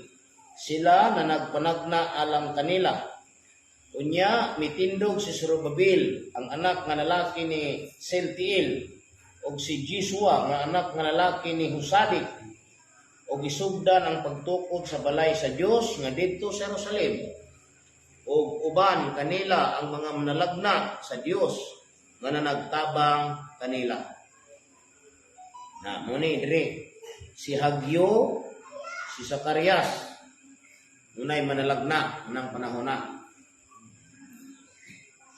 [SPEAKER 1] Sila na nagpanagna alam kanila. Unya mitindog si Zorobabel ang anak nga lalaki ni Seltiel o si Jisua nga anak nga lalaki ni Husadik o gisugdan ang pagtukod sa balay sa Dios nga didto sa Jerusalem. O uban kanila ang mga manalagna sa Dios nga nagtabang kanila. Na muni dire si Hagyo, si Zacarias, unay manalagna ng panahon na.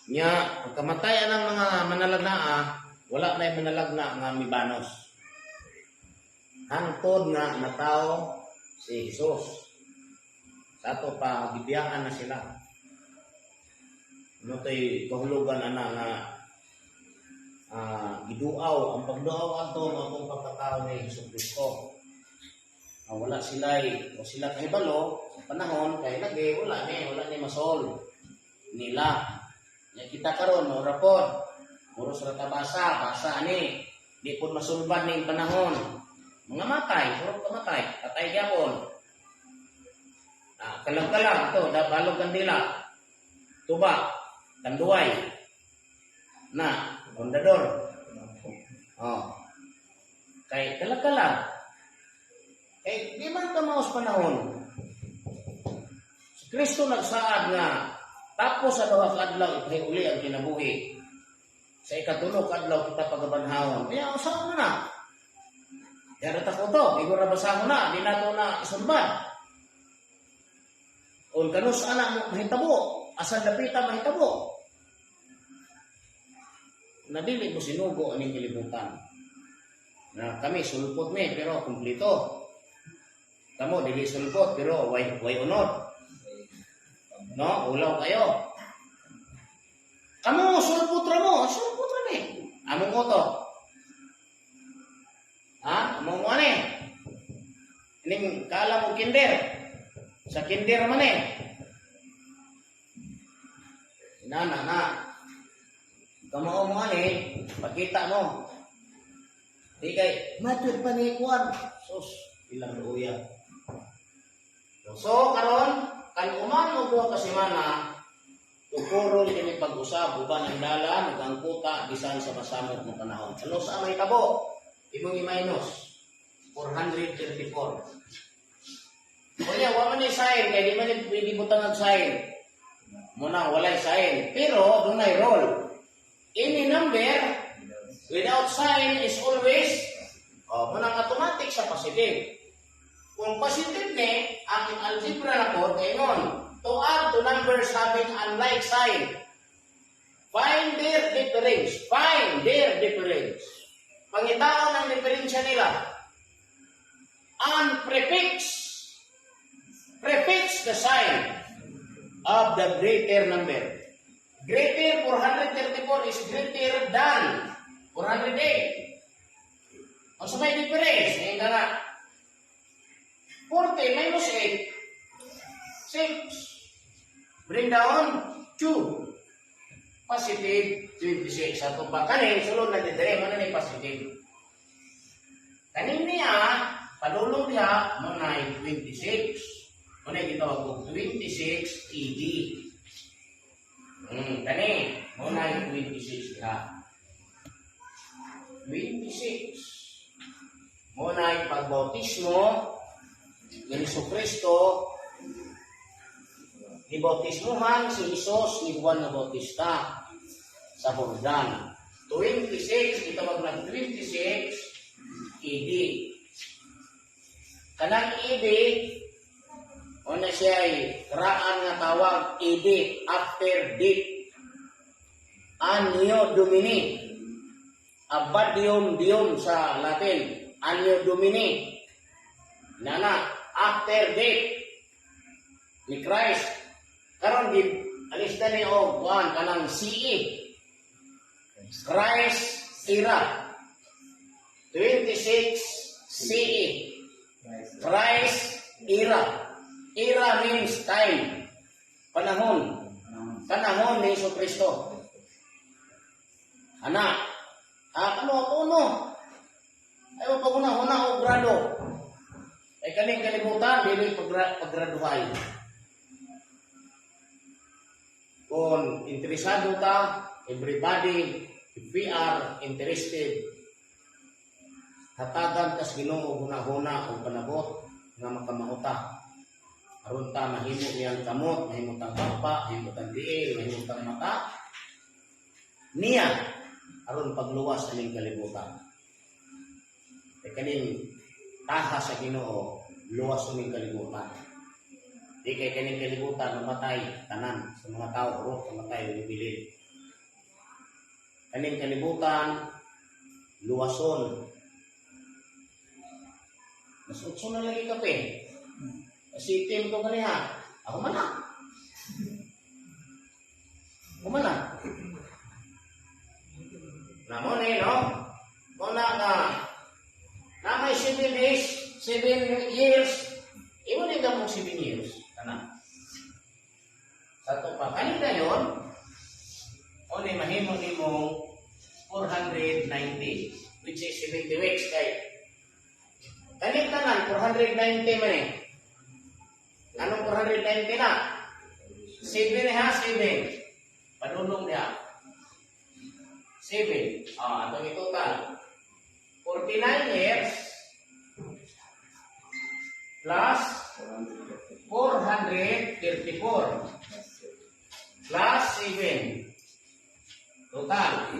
[SPEAKER 1] Nya pagkamatayan ng mga manalagna wala na yung manalagna nga mibanos. Hangtod nga natao si Jesus. Sa ato pa gibiyaan na sila. Ano to'y kahulugan nga giduaw ang pagduaw ato ng atong pagkatao ni Jesucristo. Wala sila kahibalo sa panahon kay lagi wala ni masol nila. Ya kita karon no rapod Puro surata basa ni. Di pun masulbad ning panahon. Mga matay, puro kamatay, patay gyapon. Kalang-kalang to, balog kandila. Tuba, kanduay. Na, kondador. Oh. Kay kalang-kalang. Kay di man ka maos panahon. Si Kristo nagsaad nga tapos sa duha ka adlaw uli ang kinabuhi. Sa ikatulog adlaw kita pagabanhawon. Kaya usaw na. Dara ta ko to, igo ra basa na, di na to na isulbad. Kung kanus anak mo mahitabo, asal dapita mahitabo. Nadili mo sinugo aning kilibutan. Na kami sulpot mi pero kumplito. Kamu dili sulpot pero way unod. No, ulaw kayo. Kamu sulpot ra mi. Among uto. Among mo ani. Ining kala mo kinder. Sa kinder man na. Kamao mo ani, pakita mo. Di kay matud pa ni kuan. Sus, ilang luya. So karon kan uman mo duha ka semana, tukurol kini pag-usab uban ang dalan ug ang kuta bisan sa masamot mo panahon. Ano sa may tabo? Imong i-minus 434. Kunya wa man ni sign kay di man pwede butang og sign. Muna walay sign, pero dunay roll. Any number without sign is always munang automatic sa positive. Kung positive ni, ang algebra na po, ngayon, to add to numbers having unlike sign, find their difference. Pangitaon ang diferensya nila. And prefix the sign of the greater number. Greater 434 is greater than 408. Ang sabay difference, ngayon na nga. 40 minus 8, 6. Bring down 2. Positive 26. Ato pa kanin, sulod na dito, mana ni positive. Kanin niya, padulong niya, manay 26. Manay gitawag ko 26 ED. Kanin, manay 26 niya. 26. Manay pagbautismo, ng Kristo, ibautismuhan si Jesus ni Juan na Bautista sa Jordan. 26, itawag na 26 AD. Kanang AD, o na siya ay karaan nga tawag AD, after date. Anno Domini. Abadium Dium sa Latin. Anno Domini. Nana. After date ni Christ. Karon di alista ni og kuan kanang CE. Christ era. 26 CE. Christ era. Era means time. Panahon. Panahon ni Hesus Kristo. Ana. Ano? Ayo paguna-una og grado. Ay kaning kalibutan, dili paggraduhay. Kung interesado ta, everybody, if we are interested, hatagan tas Ginoo huna-huna og panabot nga makamauta. Aron ta mahimo niyang kamot, mahimo tang papa, mahimo tang diil, mahimo tang mata. Niya aron pagluwas aning kalibutan. Ay kaning taha sa Ginoo, luwas ng kalibutan. Di kay kaning kalibutan namatay tanan sa mga tao ro namatay bibilin. Kaning kalibutan luwason. Mas utso na lagi kape. Kasi itim ko kaniha. Ako man na. Namon no? Muna nga na may 7 days, 7 years, iwan yung gamong 7 years. Kana. Sa ito pa, kanina yun, o ni mahimo ni mong Kanit tanan 490 man eh. Anong 490 na? 7 ha, 7. Padulong niya. 7. Atong itotal. 49 years plus 434 plus 7. Total.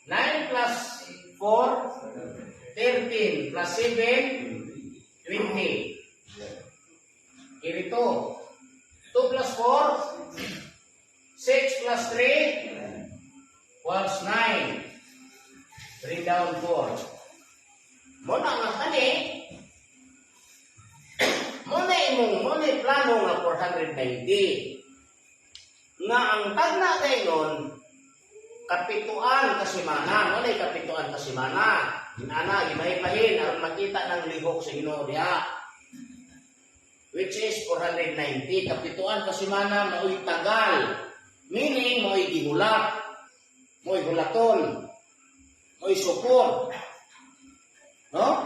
[SPEAKER 1] 9 plus 4, 13 plus 7, 20. Irito. 2 plus 4, 6 plus 3, was 9. Bring down 4. Muna nga kani, muna plano nga 490. Nga ang tagna kay nun, kapituan kasimana. Muna kapituan kasimana. Inana, imahimahin, aron makita ng lihok sa Ginoo diha. Which is 490. Kapituan kasimana, mao'y tagal. Meaning, mao'y gihulak. Mao'y hulaton. Mao'y support. No?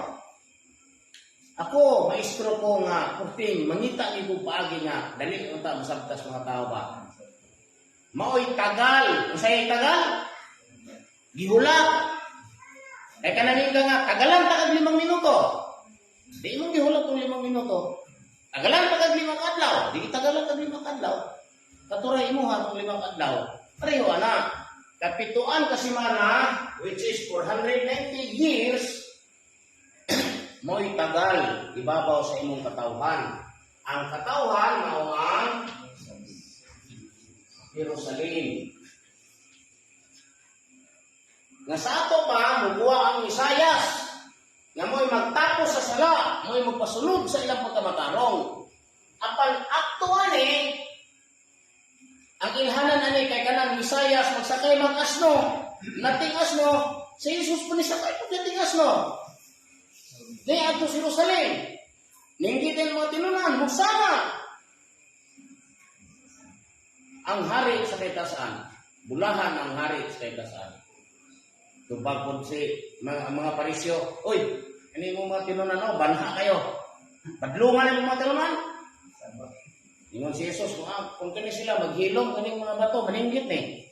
[SPEAKER 1] Ako, maestro ko nga, kurting, mangita ni ko paagi nga, dali unta masabtas mga tao ba? Mao'y tagal. Masaya'y tagal? Gihulak. Ay kananin ka nga, tagalan takag 5 minuto. Di mong gihulak kung 5 minuto. Tagalan takag 5 adlaw. Di tagalan takag 5 adlaw. Katuray mo ha kung 5 adlaw. Pareho anak. Kapituan kasimana, which is 490 years, mo'y tagal, ibabaw sa imong katawhan. Ang katawhan, mao ang Jerusalem. Nga sa ato pa, mubuha ang Isayas, nga mo'y magtapos sa sala, mo'y magpasunod sa ilang pagkamatarong. Apan aktuan ang ilhanan ani kay kanang Isayas magsakay mag-asno, nating asno, si Jesus pa ni sakay pag nating asno. Di ato sa Jerusalem. Ninggitin mga tinunan, mugsama. Ang hari sa kaytasaan, bulahan ang hari sa kaytasaan. Tubag po si mga parisyo, oy, ini mo mga tinunan, banha kayo. Badlungan ang mga tinunan. Ingon si Jesus, kung kani sila maghilom, kaning mga bato, maninggit eh.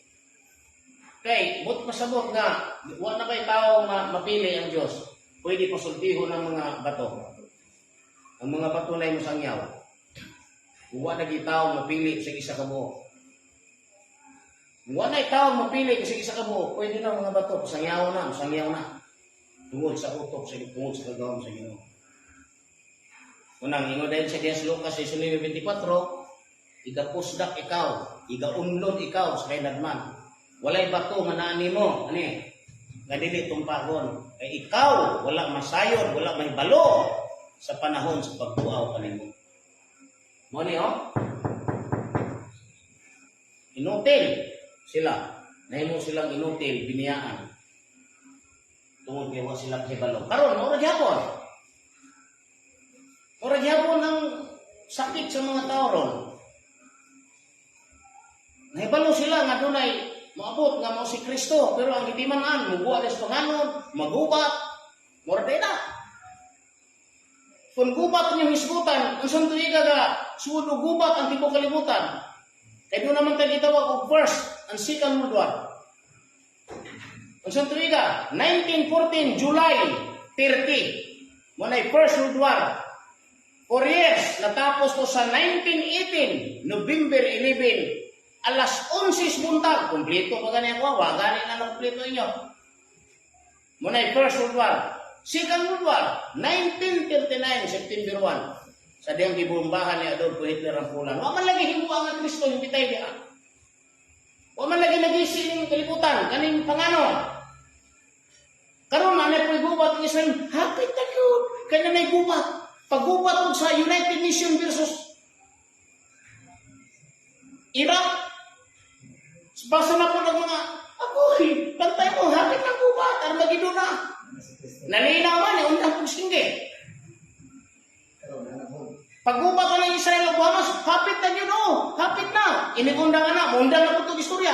[SPEAKER 1] Kay, but pasabot nga, wala na kayo tao mapili ang Diyos. Pwede pasultiho ng mga bato. Ang mga bato na yung sangyaw. Huwag na tao mapili sa isa ka buo. Huwag na tao mapili sa isa ka buo. Pwede na mga bato. Sangyaw na. Tungod sa utok, tungod sa kagawang sa Ginoo. Unang ingo dahil sa Dias Lucas 19:24, igapusdak ikaw, igaunlod ikaw sa kainadman. Walay bato manani mo. Ani? Nga dili tumpagon. Kay ikaw, wala masayon, wala may balo sa panahon sa pagbuaw kanimo. Mo ni inutil sila. Nahimo silang inutil, biniyaan. Tungod kay wa sila kibalo. Karon mao ra gyapon. Mao ra gyapon ang sakit sa mga tao ron. Nahibalo sila nga dunay maabot nga mao si Kristo, pero ang itimanan mubuhat sa panganon, magubat, morde na. Kung gubat niyo hisgutan, ang santo iga ga sudo gubat ang tibuok kalibutan. Kaya doon naman tayo gitawag og first and second world war. Ang santo iga 1914 July 30 mo na first world war. 4 years natapos to sa 1918 November 11 alas 11 buntag, kumpleto pa gani ako, gani na kumpleto inyo. Muna first world war. Second world war, 1939 September 1. Sa diyang gibombahan ni Adolfo Hitler ang Poland. Wa man lagi himuang ang Kristo yung bitay diya. Wa man lagi nagisiling kalibutan, kaning pangano. Karon na na gubat ng Israel, hapit na yun. Kaya na gubat. Paggubat sa United Nations versus Iraq, basa na po ng mga, ako'y, pantay mo, hapit na gubat, Armageddon na. Nalinaw man, undang pong singge. Paggubat ka ng Israel, Hamas, hapit na yun, hapit na. Inigundang na, undang na po itong istorya.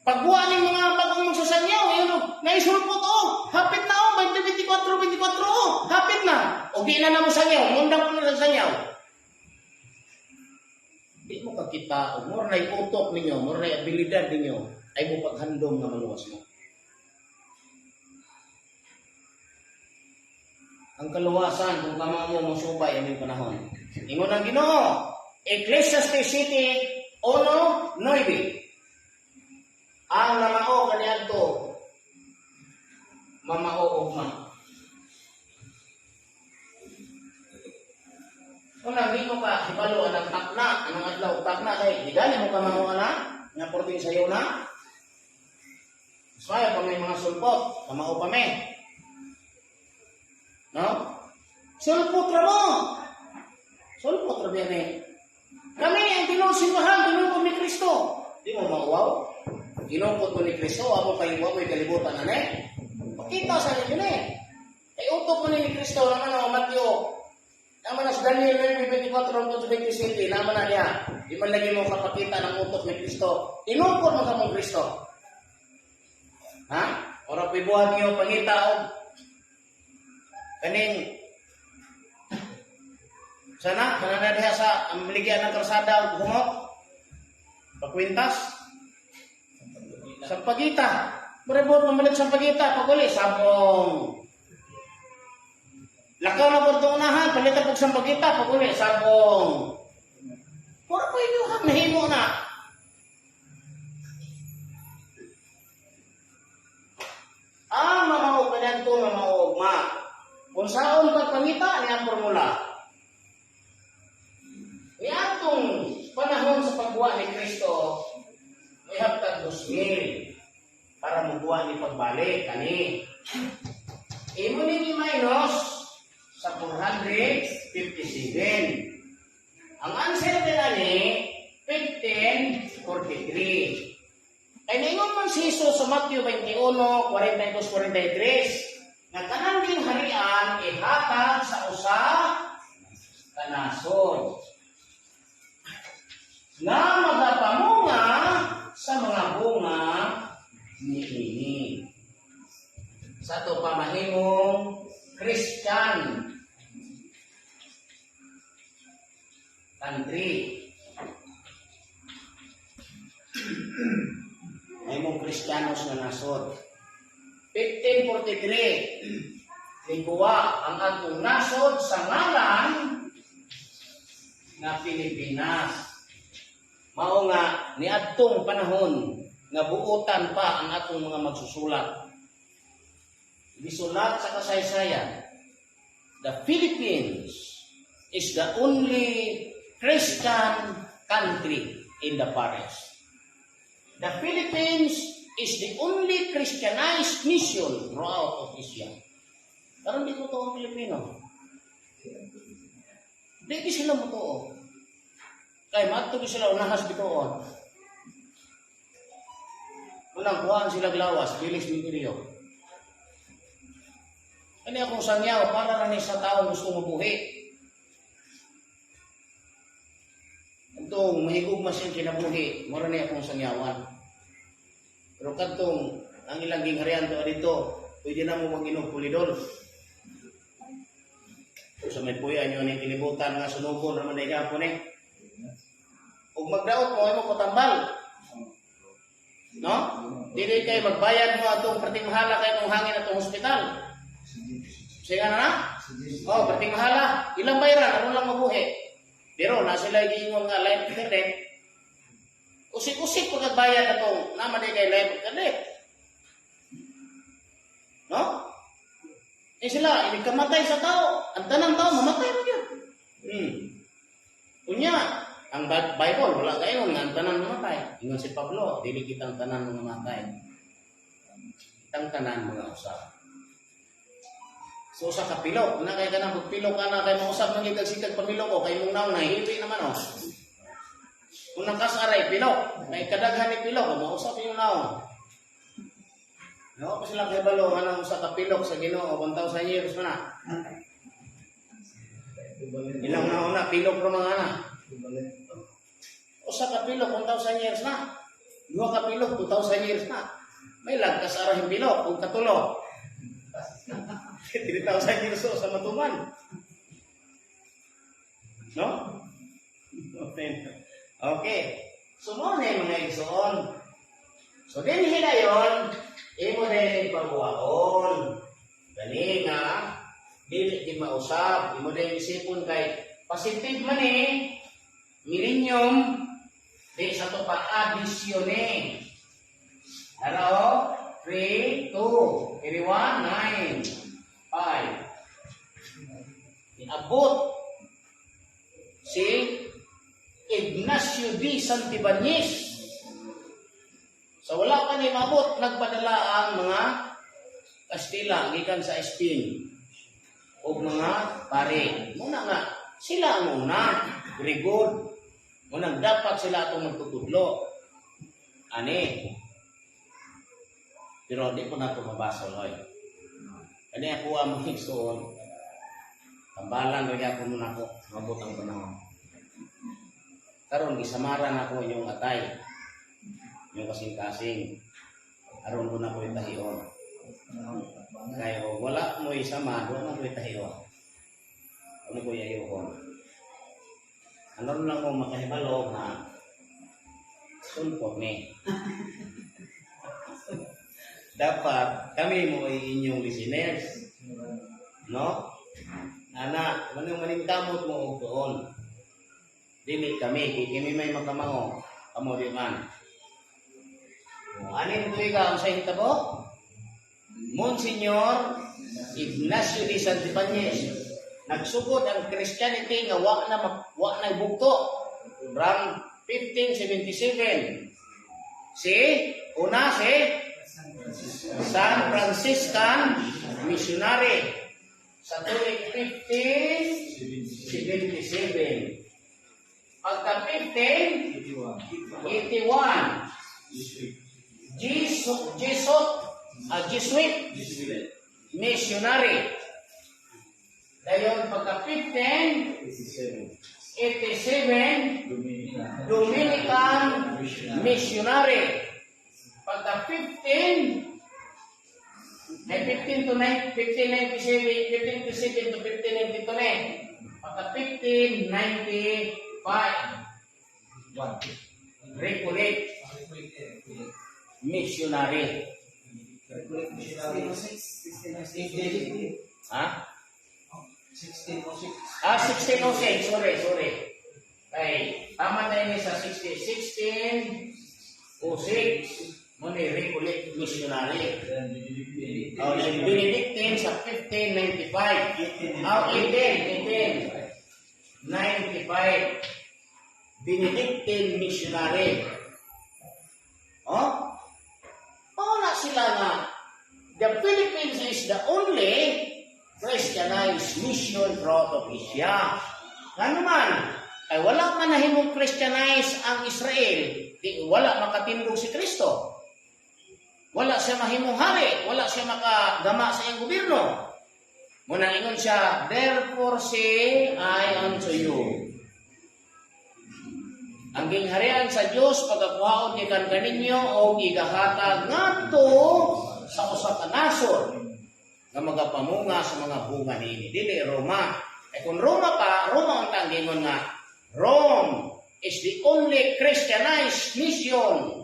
[SPEAKER 1] Pagbuha ng mga bagong magsasangyaw, yun, naisulpot, hapit na, 20 O di na mo sanyaw, mundang ko na sanyaw. Di mo kakita, o more na utok ninyo, more na abilidad ninyo, ay mo paghandom na maluwas mo. Ang kaluwasan kung kama mo musubay ang panahon. Ingon ang Ginoo, Ecclesiastes City 1:9. Ang namao kaniadto mamao ugma. Unang di mo ka hibalo ang takna, ang adlaw takna kay di gani mo ka mamao na, nga porting sayo na. Saya pa may mga sulpot, mamao pa may. No? Sulpot ra mo. Sulpot ra biyan eh. Kami ang tinusimbahan, tinungkod ni Kristo. Di mo mauwaw. Tinungkod mo ni Kristo, amo kayo mo kalibutan na eh. Pakita sa inyo eh. Ay utok mo ni Kristo naman ang Mateo. Naman na sa Daniel 9:24-27, naman na niya. Di man lagi mo kapakita ng utok ni Kristo. Tinungkod mo ka mong Kristo. Ha? Ora pibuhan niyo pangita o kaning sana na diha sa amligyan ng karsada ug humot. Pakwintas. Sa pagita. Berebot mamalit sa pagita paguli sabong. Lakaw na porto unahan, palitan pag sa pagita paguli sabong. Pura pa inyuhan nahimo na. Mamao kanyan to mamao ma. Kung saan pagpangita niya formula. Iatong panahon sa pagbuwa ni Kristo, may haptag 2,000 para magbuwa ni pagbalik kani. Imo ni minus sa 457. Ang answer nila ni 1543. Ay naingon man si Jesus sa Matthew 21:42-43 nga kanang ding harian ihatag sa usa ka nasod nga magapamunga sa mga bunga niini. Sa to pamahimong Christian country. Ay mong Kristiyanos na nasod. 1543, likuwa ang atong nasod sa ngalan nga Pilipinas. Mao nga niadtong panahon nga buotan pa ang atong mga magsusulat. Gisulat sa kasaysayan, the Philippines is the only Christian country in the parish. The Philippines is the only Christianized nation throughout of Asia. Karon di mo to ang Pilipino. Di sila mo to. Kay matto sila unahas bitoon. Unang kuhaan sila glawas, bilis misteryo. Kani akong sangyaw para lang sa taong gusto mabuhi. Itong mahigugma siyang kinabuhi, mura na akong sangyawan. Pero katong ang ilang gingharian to dito, pwede na mo mag-inog pulidol. So may puya nyo ng kilibutan nga sunugon naman na igapon eh. Kung magdaot mo, ay mo patambal. No? Dili kayo magbayad mo atong perting mahala kayo ng hangin atong hospital. Sige na? Oh, perting mahala. Ilang bayaran, ano lang mabuhi? Pero na sila giingon nga live internet. Usik-usik pag nagbayad atong naman din kay live internet. No? Eh sila, hindi kamatay sa tao. Ang tanang tao, mamatay mo yun. Kunya, ang Bible, wala kayo nga ang tanan mamatay. Ingon si Pablo, dili kitang tanan mamatay. Kitang tanan mga usap. So sa kapilok, na kay kanang pagpilok ka na kay mausap ng itag-sikag pamilok ko, kay mong naon na, hili naman o. Kung nakasaray, pilok. Kay kadaghan ni pilok, mausap yung naon. No, pa sila kay balo, anong sa kapilok sa Ginoo, 1,000 years pa na. Ilang naon na, pilok pa mga na. O sa kapilok, 1,000 years na. Dua kapilok, 2,000 years na. May lagkas arahing pilok, kung katulo. 3,000 years sa matuman. Okay. So, mo na yung mga igsoon. So, din hilayon, imo din pagbuhaon. Gani nga, dili di mausap. Imo din isipon kay positive man millennium, di sa to pa addition Hello? 3, 2, 1, 9, 5. Iabot si Ignacio de Santibanez. So wala pa ni mabot, nagpadala ang mga Kastila gikan sa Spain o mga pare. Muna nga, sila muna, very good. Muna dapat sila itong magtutudlo. Ani. Pero di ko na ito mabasa, Loy. Kani ako ang mga igsoon. Tambalan rin ako muna ako. Mabot ang panahon. Karon gisamaran ako yung atay. Yung kasing-kasing. Karon ko na ko itahiyon. Kaya wala mo isama, doon mo itahiyon. Ano ko yayuhon? Ano lang mo makahibalo na sunpot ni. Dapat kami mo ay inyong listeners. No? Anak, manong maningkamot mo doon. Dili kami, kami may magkamaho. Kamo di man. Anin ko ikaw sa hitabo? Monsignor Ignacio de Santibanez. Nagsugod ang Christianity nga wa na bugto. From 1577. Una si San Franciscan Missionary sa tuig 1577. Pagka 1581, Jesuit Missionary. Dayon pagka 1587, Dominican Missionary. Pagka 1597 to 1592 pagka 1595, Recollect Missionary. Ha? 1606. Sorry. Ay, tama na yun sa 1606. Muna Recollect Missionary. Yung Benedictine sa 1595. 1895. Benedictine Missionary. Na sila nga, the Philippines is the only Christianized mission throughout of Asia. Nga naman, ay wala man nahimong Christianize ang Israel, wala makatindog si Kristo. Wala siya mahimong hari, wala siya makagama sa iyang gobyerno. Muna ingon siya, therefore say I unto you. Ang gingharian sa Dios pagakuhaon gikan kaninyo o igahatag ngadto sa usa ka nasod nga magapamunga sa mga bunga niini. Dili Roma. Kung Roma ang tanggingon nga Rome is the only Christianized mission.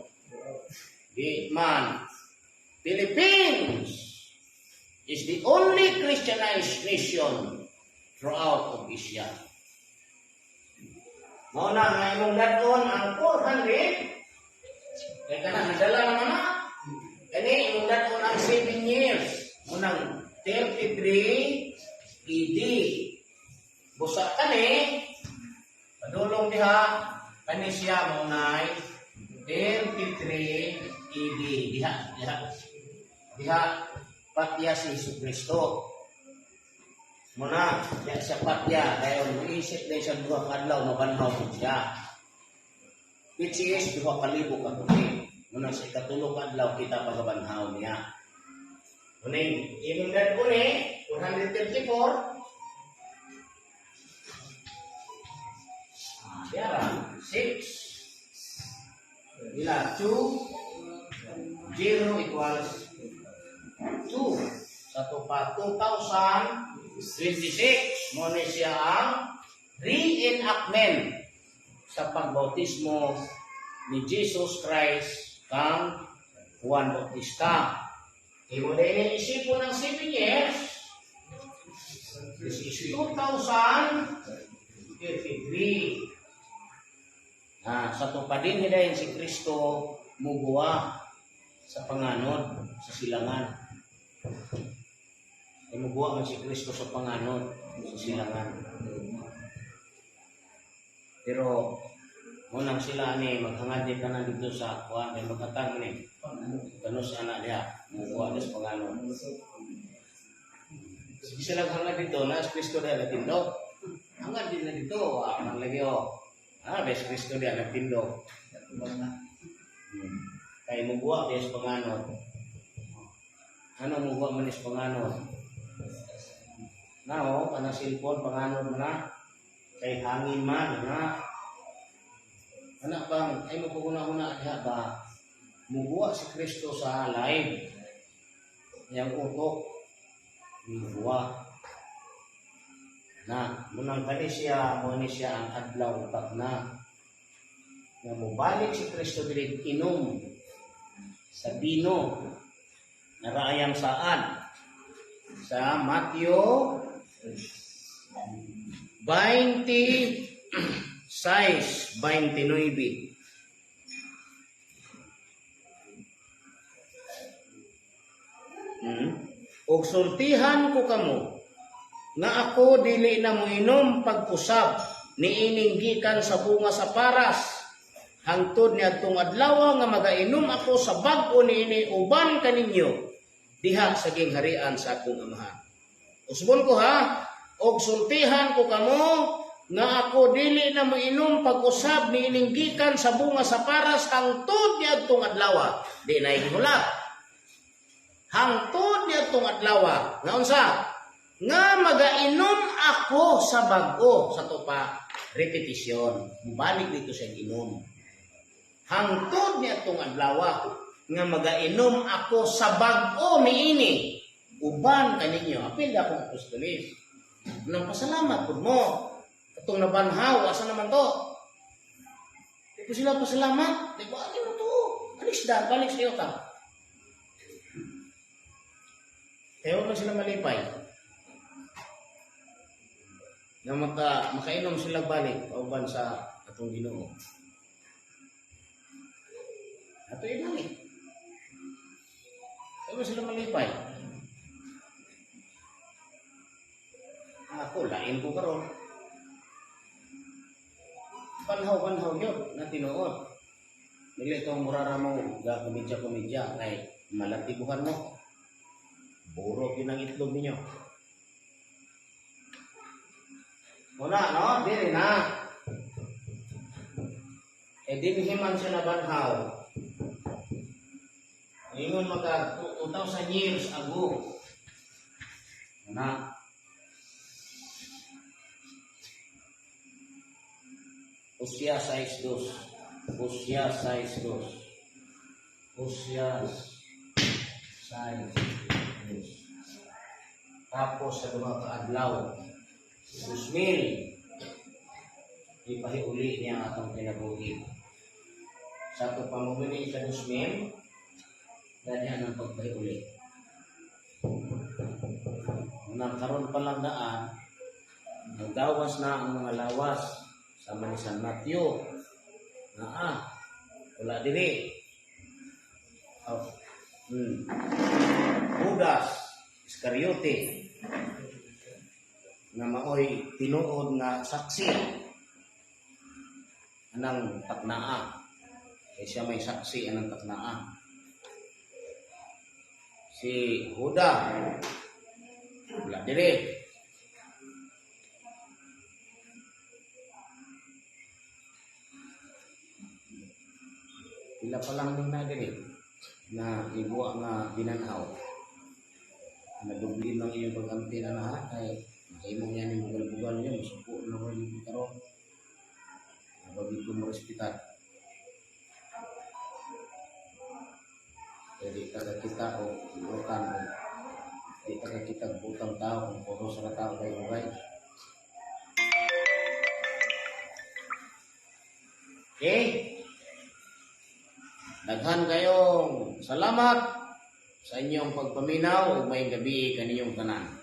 [SPEAKER 1] Di man. Philippines is the only Christianized mission throughout of Asia. Mauna nga imong dadon ang 400. Kaya ka na, nadala naman na. Kani, imong dadon ang 7 years. Munang 33 AD. Busa kani, padulong diha, kani siya munay 33 AD. Diha, patya si Jesucristo. Muna, yan siya patya, dahil mag-iisip na isang duha kadlaw, mabanhaw po siya. Which is, 2,000 katuloy. Muna sa ikatulong kadlaw, kita pagabanhaw niya. Muna yung dad ko 434. Diara, 6. Ila, 2. 0 equals 2. Sa tupa, 2026. Muna siya ang reenactment sa pagbautismo ni Jesus Christ kang Juan Bautista. Imo din isipon ng 7 years. This is 2033. Sa tupadin hidayon si Kristo mubuwa sa panganod sa silangan. Mubuwa man si Kristo sa panganod sa silangan. Pero unang sila ni maghangad di ka na dito sa kuha may magkatang ni kanus anak niya mubuwa sa panganod. Sige sila hangad dito na Kristo na nagtindo. Hangad din na dito ang lagi bes Kristo dia nagtindo. Kay mubuwa sa panganod. Ano mubuwa man sa panganod? Now, kana cellphone panganod na kay hangin man na anak bang ay mo paguna-una diha ba mubuwa si Kristo sa live yang utok mubuwa na munang kani siya mo ni siya ang adlaw utak na mubalik si Kristo diri inom sa bino narayang saan sa Matthew 26:29. Og sultihan ko kamo nga ako dili na moinom pag-usab niining gikan sa bunga sa paras hangtod niadtong adlaw nga magainom ako sa bag-o niini uban kaninyo diha sa gingharian sa akong amahan. Usbon ko og sultihan ko kamo nga ako dili na moinom pag-usab niining gikan sa bunga sa paras hangtod niadtong adlaw. Di na ihula. Hangtod niadtong adlaw nga unsa? Nga magainom ako sa bag-o sa tupa repetisyon. Mubalik dito sa inom. Hangtod niadtong adlaw nga magainom ako sa bag-o niini uban kaninyo. Apil akong apostolis. Nang pasalamat pud mo. Katong nabanhaw asa naman to? Di ko sila pasalamat. Di ko ano to? Alis da, balik sa iyo ta. Kaya huwag sila malipay. Na makainom sila balik pauban sa atong Ginoo. Ato ibalik. Kaya sila malipay. Ako, lain ko karon. Banhaw yun na tinuod. Nila itong murara mo, komedya, kay malatiguhan mo. Buro yun ang itlog ninyo. Muna, no? Dili na. Dinhiman siya na banhaw. Ingon maka 2,000 years ago. Muna. Hosea 6:2. Hosea 6:2. Hosea 6:2. Tapos sa mga kaadlaw, 2,000 ipahiuli niya atong kinabuhi. Sa ito pamumili sa 2,000, ganyan ang pagpahiuli. Unang karon pa lang daan, nagdawas na ang mga lawas sa San Matthew na wala diri Judas Iscariote na maoy tinuod nga saksi anang taknaa kay siya may saksi anang taknaa si Judas wala diri. Pila pa lang din na diri na ibuwa nga binanhaw. Nadublin lang iyong pagkampi na lahat kay mahimong yan yung bugal-bugal niya. Masupo na ko yung karoon. Nabagin ko mo respitar. Kaya di taga kita o bukan o di taga kita butang tao kung puro sa tao kayo bagay. Okay? Daghan kayong salamat sa inyong pagpaminaw ug may gabi kaninyong tanan.